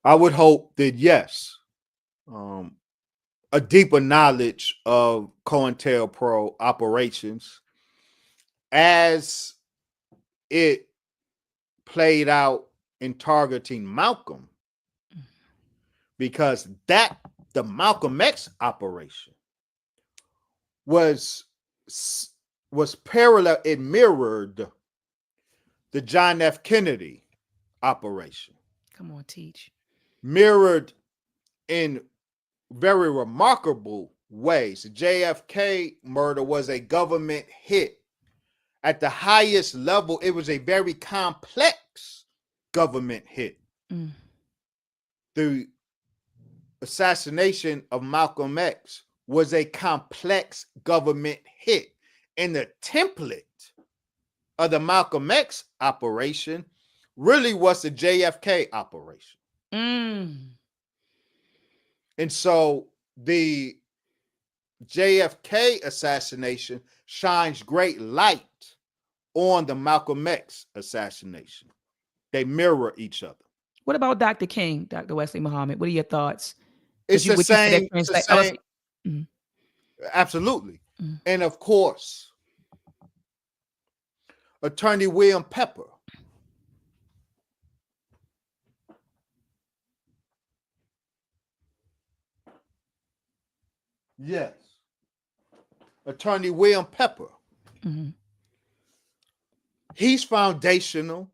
I would hope that, yes, a deeper knowledge of COINTELPRO operations as it played out in targeting Malcolm, because the Malcolm X operation was parallel. It mirrored the John F. Kennedy operation. Come on, teach. Mirrored in very remarkable ways. The JFK murder was a government hit. At the highest level, it was a very complex government hit. The assassination of Malcolm X was a complex government hit. And the template of the Malcolm X operation really was the JFK operation. And so the JFK assassination shines great light on the Malcolm X assassination. They mirror each other. What about Dr. King, Dr. Wesley Muhammad? What are your thoughts? It's the same. Absolutely. And of course, Attorney William Pepper. Yes. Attorney William Pepper. He's foundational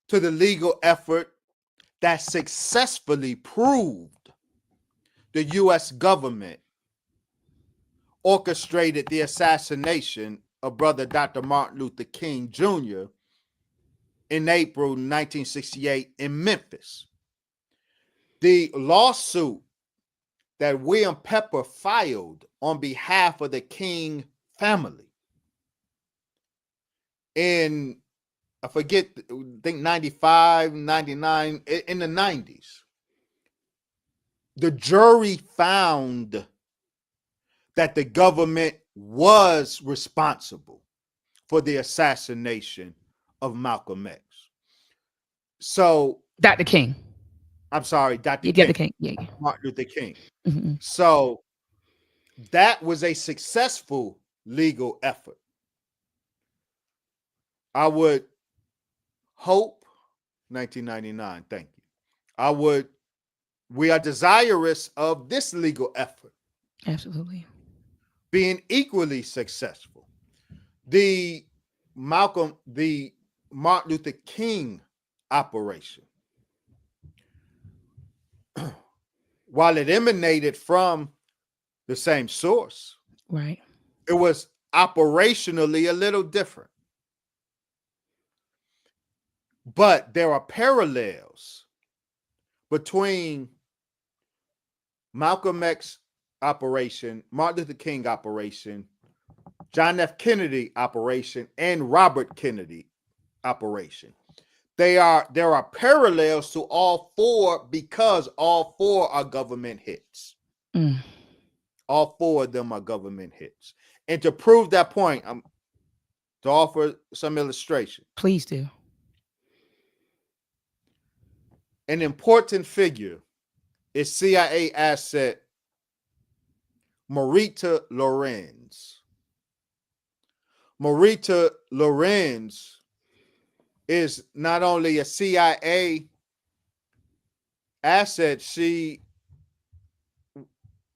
to the legal effort that successfully proved the U.S. government orchestrated the assassination of brother Dr. Martin Luther King Jr. in April 1968 in Memphis. The lawsuit that William Pepper filed on behalf of the King family in, I forget, I think 95, 99, in the 90s. The jury found that the government was responsible for the assassination of Malcolm X. So Dr. King. I'm sorry, Dr. You get the King, King. Yeah. Martin Luther King. Mm-hmm. So that was a successful legal effort. I would hope 1999. Thank you. We are desirous of this legal effort Absolutely. being equally successful. The Martin Luther King operation, while it emanated from the same source, Right. it was operationally a little different. But there are parallels between Malcolm X operation, Martin Luther King operation, John F. Kennedy operation, and Robert Kennedy operation. There are parallels to all four because all four are government hits. Mm. All four of them are government hits. And to prove that point, I'm to offer some illustration. Please do. An important figure is CIA asset Marita Lorenz. Marita Lorenz is not only a CIA asset, she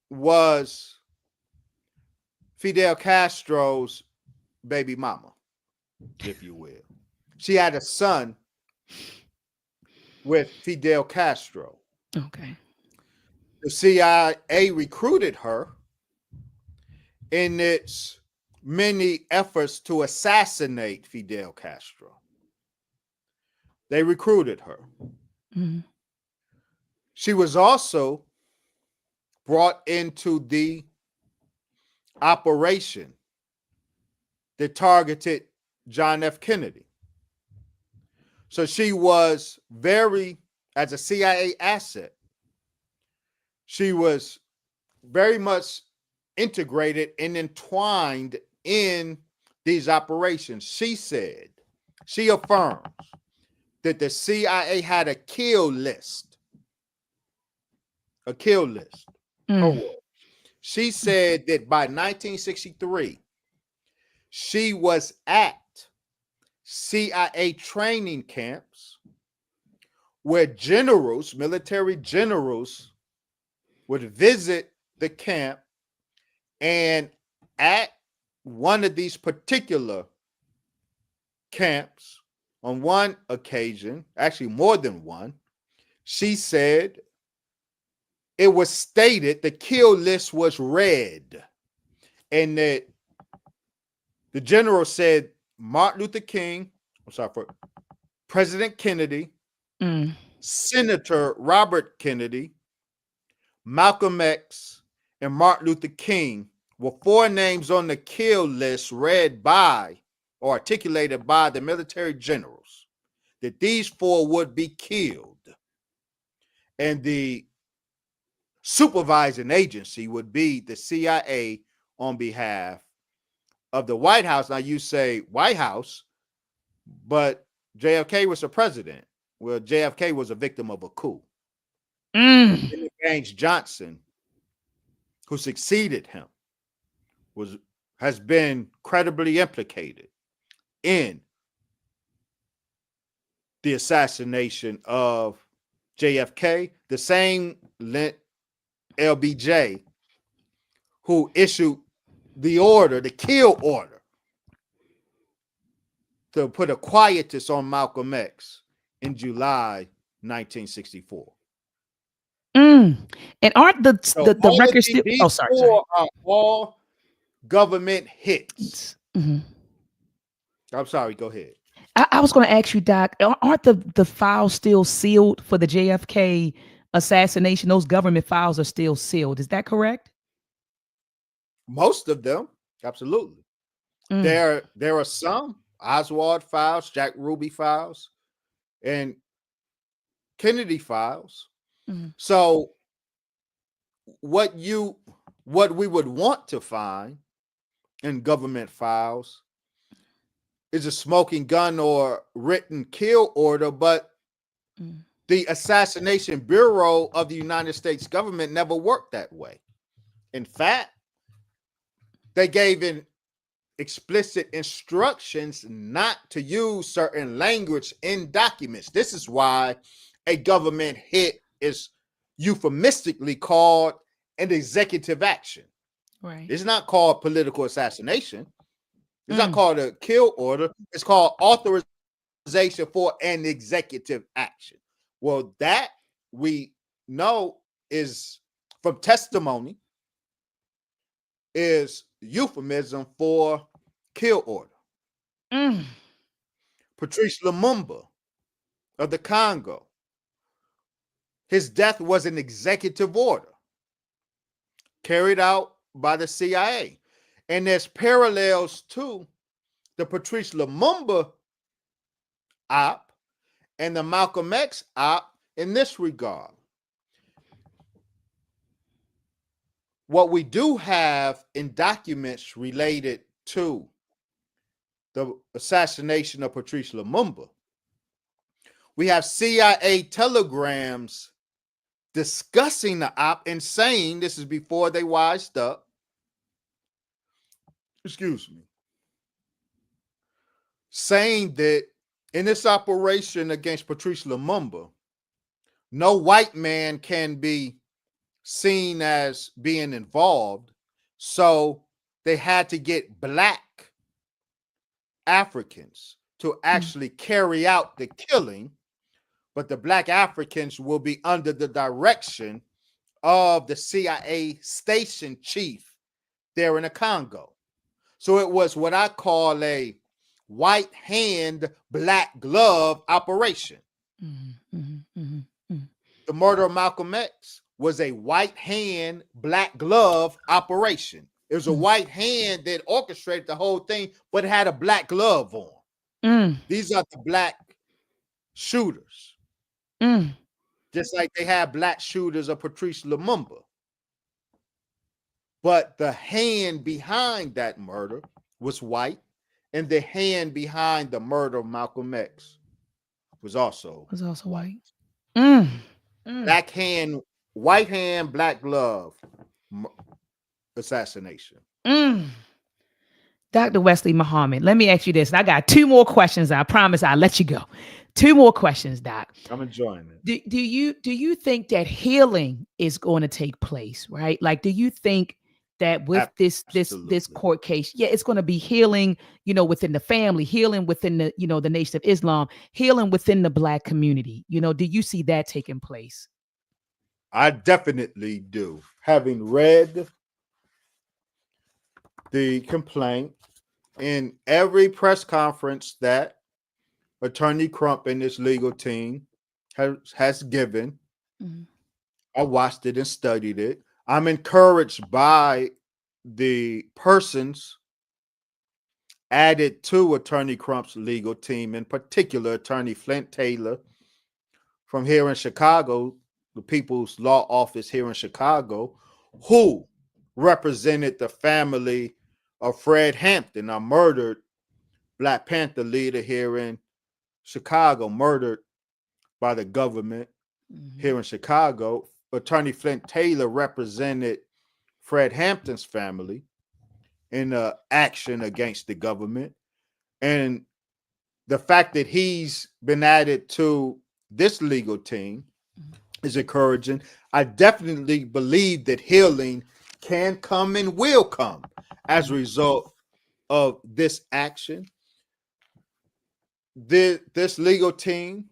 was Fidel Castro's baby mama, if you will. She had a son with Fidel Castro. Okay. The CIA recruited her in its many efforts to assassinate Fidel Castro. They recruited her. Mm-hmm. She was also brought into the operation that targeted John F. Kennedy. So she was as a CIA asset, she was very much integrated and entwined in these operations. She affirms that the CIA had a kill list. A kill list. Mm. She said that by 1963, she was at CIA training camps where military generals, would visit the camp, and at one of these particular camps, on one occasion, actually more than one, she said it was stated the kill list was read, and that the general said Martin Luther King, President Kennedy, Senator Robert Kennedy, Malcolm X, and Martin Luther King were four names on the kill list read by or articulated by the military generals, that these four would be killed. And the supervising agency would be the CIA on behalf of the White House. Now you say White House, but JFK was the president. Well, JFK was a victim of a coup. James Johnson, who succeeded him, has been credibly implicated in the assassination of JFK. The same LBJ who issued the kill order, to put a quietus on Malcolm X in July 1964. And aren't the all records still? these Oh, sorry. four are all government hits. Mm-hmm. I'm sorry. Go ahead. I was going to ask you, Doc, aren't the files still sealed for the JFK assassination? Those government files are still sealed. Is that correct? Most of them, absolutely. There are some Oswald files, Jack Ruby files, and Kennedy files. So what we would want to find in government files is a smoking gun or written kill order, but Mm. The Assassination Bureau of the United States government never worked that way. In fact, they gave an explicit instructions not to use certain language in documents. This is why a government hit is euphemistically called an executive action. Right. It's not called political assassination. It's not Mm. called a kill order. It's called authorization for an executive action. Well, that we know is from testimony is euphemism for kill order. Mm. Patrice Lumumba of the Congo, his death was an executive order carried out by the CIA. And there's parallels to the Patrice Lumumba op and the Malcolm X op in this regard. What we do have in documents related to the assassination of Patrice Lumumba, we have CIA telegrams discussing the op and saying, this is before they wised up, excuse me, saying that in this operation against Patrice Lumumba, no white man can be seen as being involved. So they had to get black Africans to actually carry out the killing, but the black Africans will be under the direction of the CIA station chief there in the Congo. So it was what I call a white hand, black glove operation. Mm-hmm. Mm-hmm. Mm-hmm. The murder of Malcolm X was a white hand, black glove operation. It was a white hand that orchestrated the whole thing, but it had a black glove on. Mm. These are the black shooters, Mm. just like they had black shooters of Patrice Lumumba. But the hand behind that murder was white, and the hand behind the murder of Malcolm X was also white. Mm. Mm. Black hand, white hand, black glove assassination. Mm. Dr. Wesley Muhammad, let me ask you this. And I got two more questions. I promise I'll let you go. Two more questions, Doc. I'm enjoying it. Do you think that healing is going to take place, right? Like, do you think that with this court case, yeah, it's going to be healing, within the family, healing within the, the Nation of Islam, healing within the Black community? Do you see that taking place? I definitely do. Having read the complaint in every press conference that Attorney Crump and his legal team has given, I watched it and studied it. I'm encouraged by the persons added to Attorney Crump's legal team, in particular, Attorney Flint Taylor from here in Chicago, the People's Law Office here in Chicago, who represented the family of Fred Hampton, a murdered Black Panther leader here in Chicago, murdered by the government here in Chicago. Attorney Flint Taylor represented Fred Hampton's family in action against the government. And the fact that he's been added to this legal team is encouraging. I definitely believe that healing can come and will come as a result of this action. This legal team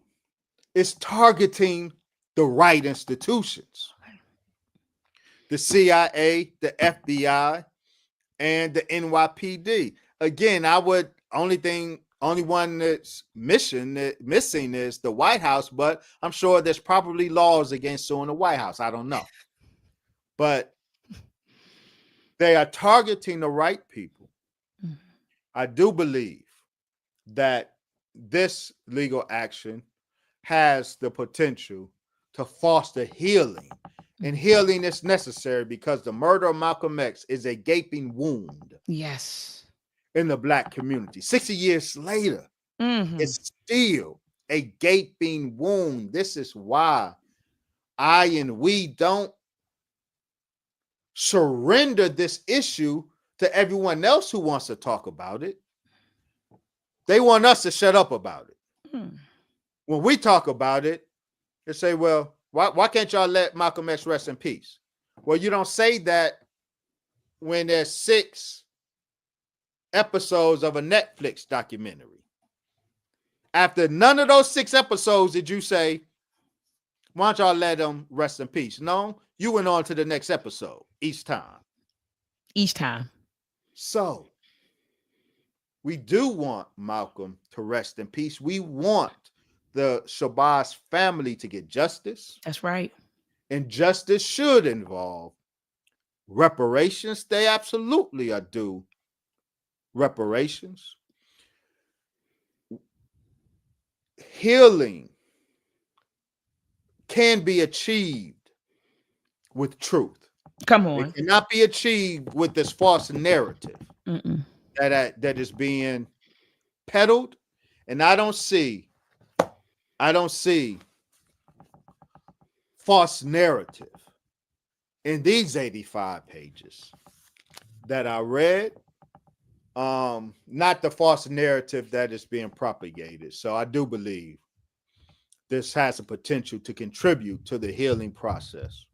is targeting the right institutions. The CIA, the FBI, and the NYPD. Again, only one that's missing is the White House, but I'm sure there's probably laws against suing the White House. I don't know. But they are targeting the right people. I do believe that this legal action has the potential to foster healing. And healing is necessary because the murder of Malcolm X is a gaping wound. Yes. In the Black community. 60 years later, it's still a gaping wound. This is why I and we don't surrender this issue to everyone else who wants to talk about it. They want us to shut up about it. When we talk about it, they say, well, why can't y'all let Malcolm X rest in peace? Well, you don't say that when there's 6 episodes of a Netflix documentary. After none of those 6 episodes did you say, why don't y'all let him rest in peace? No, you went on to the next episode each time. So we do want Malcolm to rest in peace. We want the Shabazz family to get justice. That's right. And justice should involve reparations. They absolutely are due reparations. Healing can be achieved with truth. Come on. It cannot be achieved with this false narrative that is being peddled. And I don't see false narrative in these 85 pages that I read. Not the false narrative that is being propagated. So I do believe this has a potential to contribute to the healing process.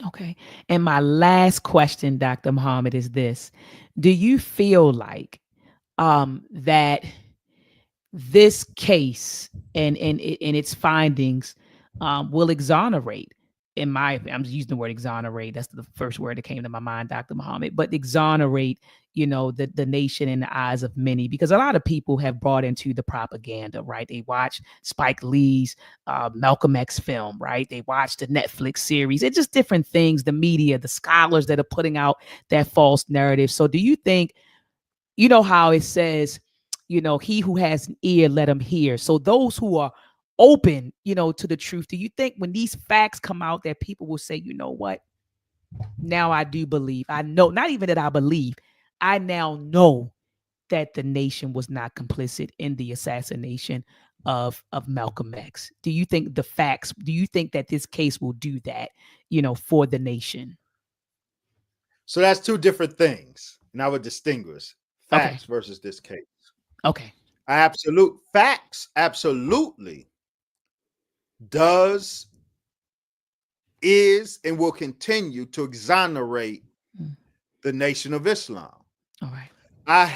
Okay. And my last question, Dr. Muhammad, is this. Do you feel like that this case and its findings will exonerate? I'm just using the word exonerate. That's the first word that came to my mind, Dr. Muhammad. But exonerate, the nation in the eyes of many, because a lot of people have brought into the propaganda, right? They watch Spike Lee's Malcolm X film, right? They watch the Netflix series. It's just different things, the media, the scholars that are putting out that false narrative. So do you think, how it says, he who has an ear, let him hear. So those who are open, to the truth, do you think when these facts come out that people will say, you know what? Now I do believe. I know, not even that I believe, I now know that the nation was not complicit in the assassination of Malcolm X. Do you think that this case will do that, for the nation? So that's 2 different things. And I would distinguish facts versus this case. Okay. Facts absolutely is and will continue to exonerate the Nation of Islam. All right. I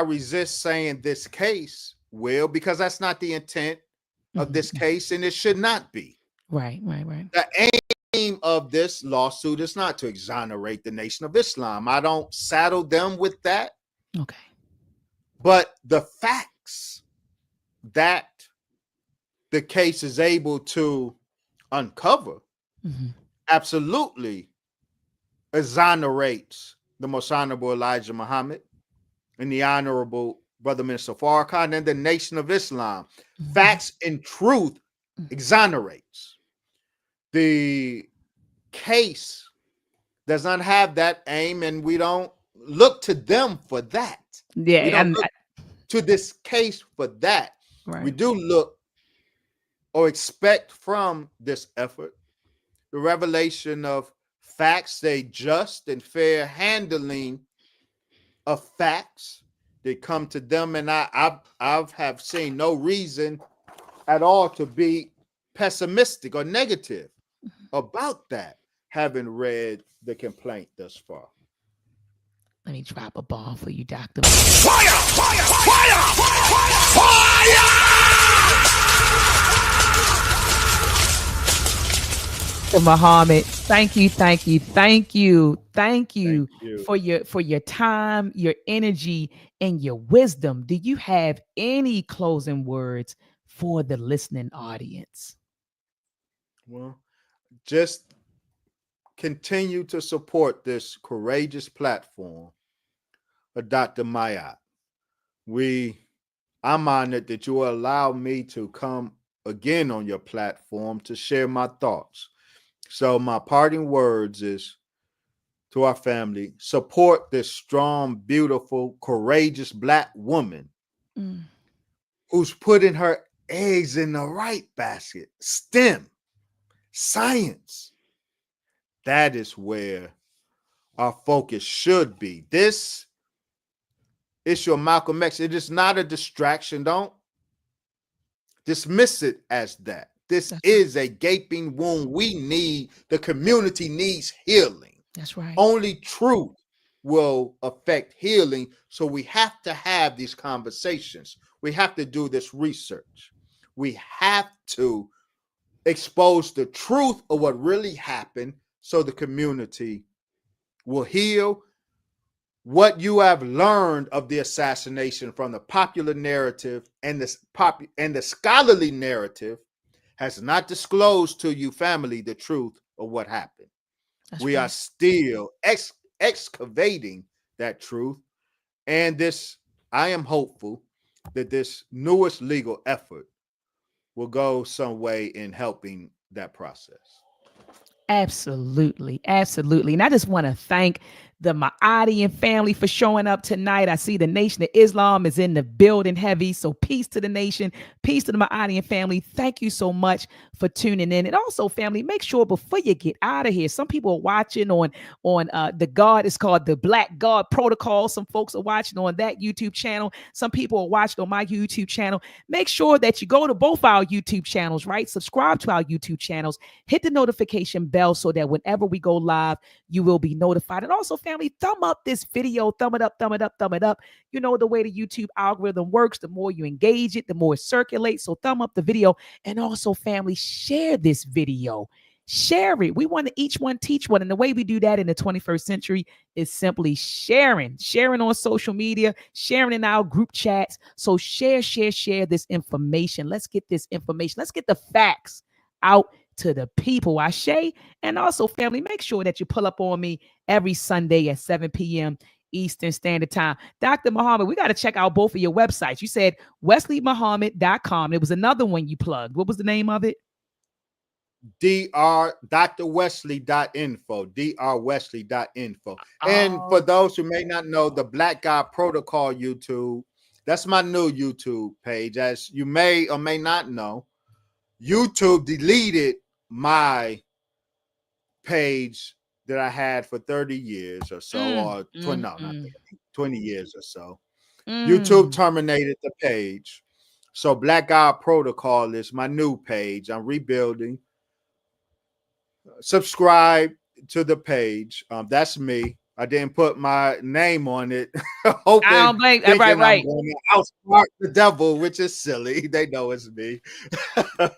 resist saying this case will, because that's not the intent of this case, and it should not be. Right. The aim of this lawsuit is not to exonerate the Nation of Islam. I don't saddle them with that. Okay. But the facts that the case is able to uncover absolutely exonerates the Most Honorable Elijah Muhammad and the Honorable Brother Minister Farrakhan and the Nation of Islam. Facts and truth exonerates. The case does not have that aim, and we don't look to them for that. Yeah, we don't look to this case for that. Right. We do look or expect from this effort the revelation of facts, a just and fair handling of facts that come to them. And I have seen no reason at all to be pessimistic or negative about that, having read the complaint thus far. Let me drop a bomb for you, Dr. Fire! Fire! Fire! Fire! Muhammad, thank you for your time, your energy, and your wisdom. Do you have any closing words for the listening audience? Well, just continue to support this courageous platform of Dr. Maat. I'm honored that you allow me to come again on your platform to share my thoughts. So my parting words is to our family: support this strong, beautiful, courageous Black woman who's putting her eggs in the right basket. STEM, science. That is where our focus should be. This issue of Malcolm X, it is not a distraction. Don't dismiss it as that. This is a gaping wound. The community needs healing. That's right. Only truth will affect healing. So we have to have these conversations. We have to do this research. We have to expose the truth of what really happened so the community will heal. What you have learned of the assassination from the popular narrative and the scholarly narrative has not disclosed to you, family, the truth of what happened. We are still excavating that truth. And I am hopeful that this newest legal effort will go some way in helping that process. Absolutely. Absolutely. And I just want to thank the Maadian family for showing up tonight. I see the Nation of Islam is in the building heavy. So peace to the nation. Peace to the Maadian family. Thank you so much for tuning in. And also, family, make sure before you get out of here, some people are watching on the God, it's called the Black God Protocol. Some folks are watching on that YouTube channel. Some people are watching on my YouTube channel. Make sure that you go to both our YouTube channels, right? Subscribe to our YouTube channels. Hit the notification bell so that whenever we go live, you will be notified. And also, family, thumb up this video, thumb it up, thumb it up, thumb it up. You know the way the YouTube algorithm works. The more you engage it, the more it circulates. So thumb up the video. And also, family, share this video. Share it. We want to each one teach one. And the way we do that in the 21st century is simply sharing on social media, sharing in our group chats. So share this information. Let's get this information. Let's get the facts out to the people. Ashe. And also, family, make sure that you pull up on me every Sunday at 7 p.m. Eastern Standard Time. Dr. Muhammad, we got to check out both of your websites. You said wesleymuhammad.com. There was another one you plugged. What was the name of it? drwesley.info, drwesley.info. And for those who may not know, the Black God Protocol YouTube, that's my new YouTube page. As you may or may not know, YouTube deleted my page that I had for 30 years or so, 20 years or so. YouTube terminated the page. So Black God Protocol is my new page. I'm rebuilding. Subscribe to the page. That's me. I didn't put my name on it. I don't blame. Right. I'm going to outsmart the devil, which is silly. They know it's me. I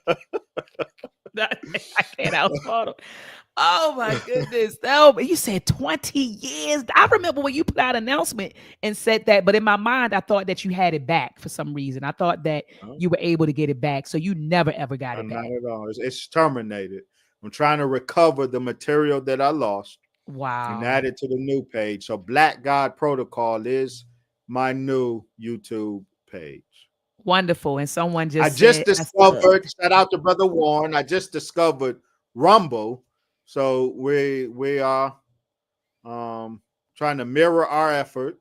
can't outsmart them. Oh my goodness. You said 20 years. I remember when you put out an announcement and said that, but in my mind, I thought that you had it back for some reason. I thought that you were able to get it back. So you never, ever got it back. Not at all. It's terminated. I'm trying to recover the material that I lost. Wow. And add it to the new page. So Black God Protocol is my new YouTube page. Wonderful. And someone just discovered, shout out to Brother Warren. I just discovered Rumble. So we are trying to mirror our effort.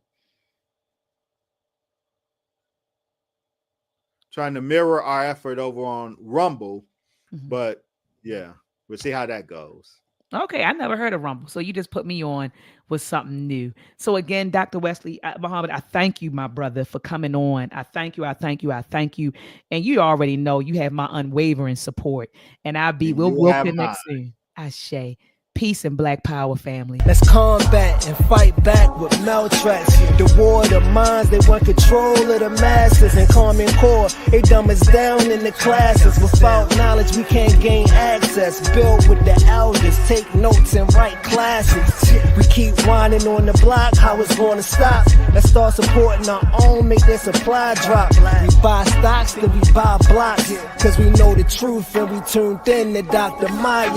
Trying to mirror our effort over on Rumble. But yeah, we'll see how that goes. Okay, I never heard of Rumble. So you just put me on with something new. So again, Dr. Wesley Muhammad, I thank you, my brother, for coming on. I thank you. And you already know you have my unwavering support. And we'll connect soon. Ashe. Peace and Black Power, family. Let's combat and fight back with MELTREK. The war of the minds, they want control of the masses. And Common Core, they dumb us down in the classes. Without knowledge, we can't gain access. Build with the elders, take notes and write classes. We keep whining on the block, how it's gonna stop? Let's start supporting our own, make their supply drop. We buy stocks, then we buy blocks. Cause we know the truth and we tuned in to Dr. Maat.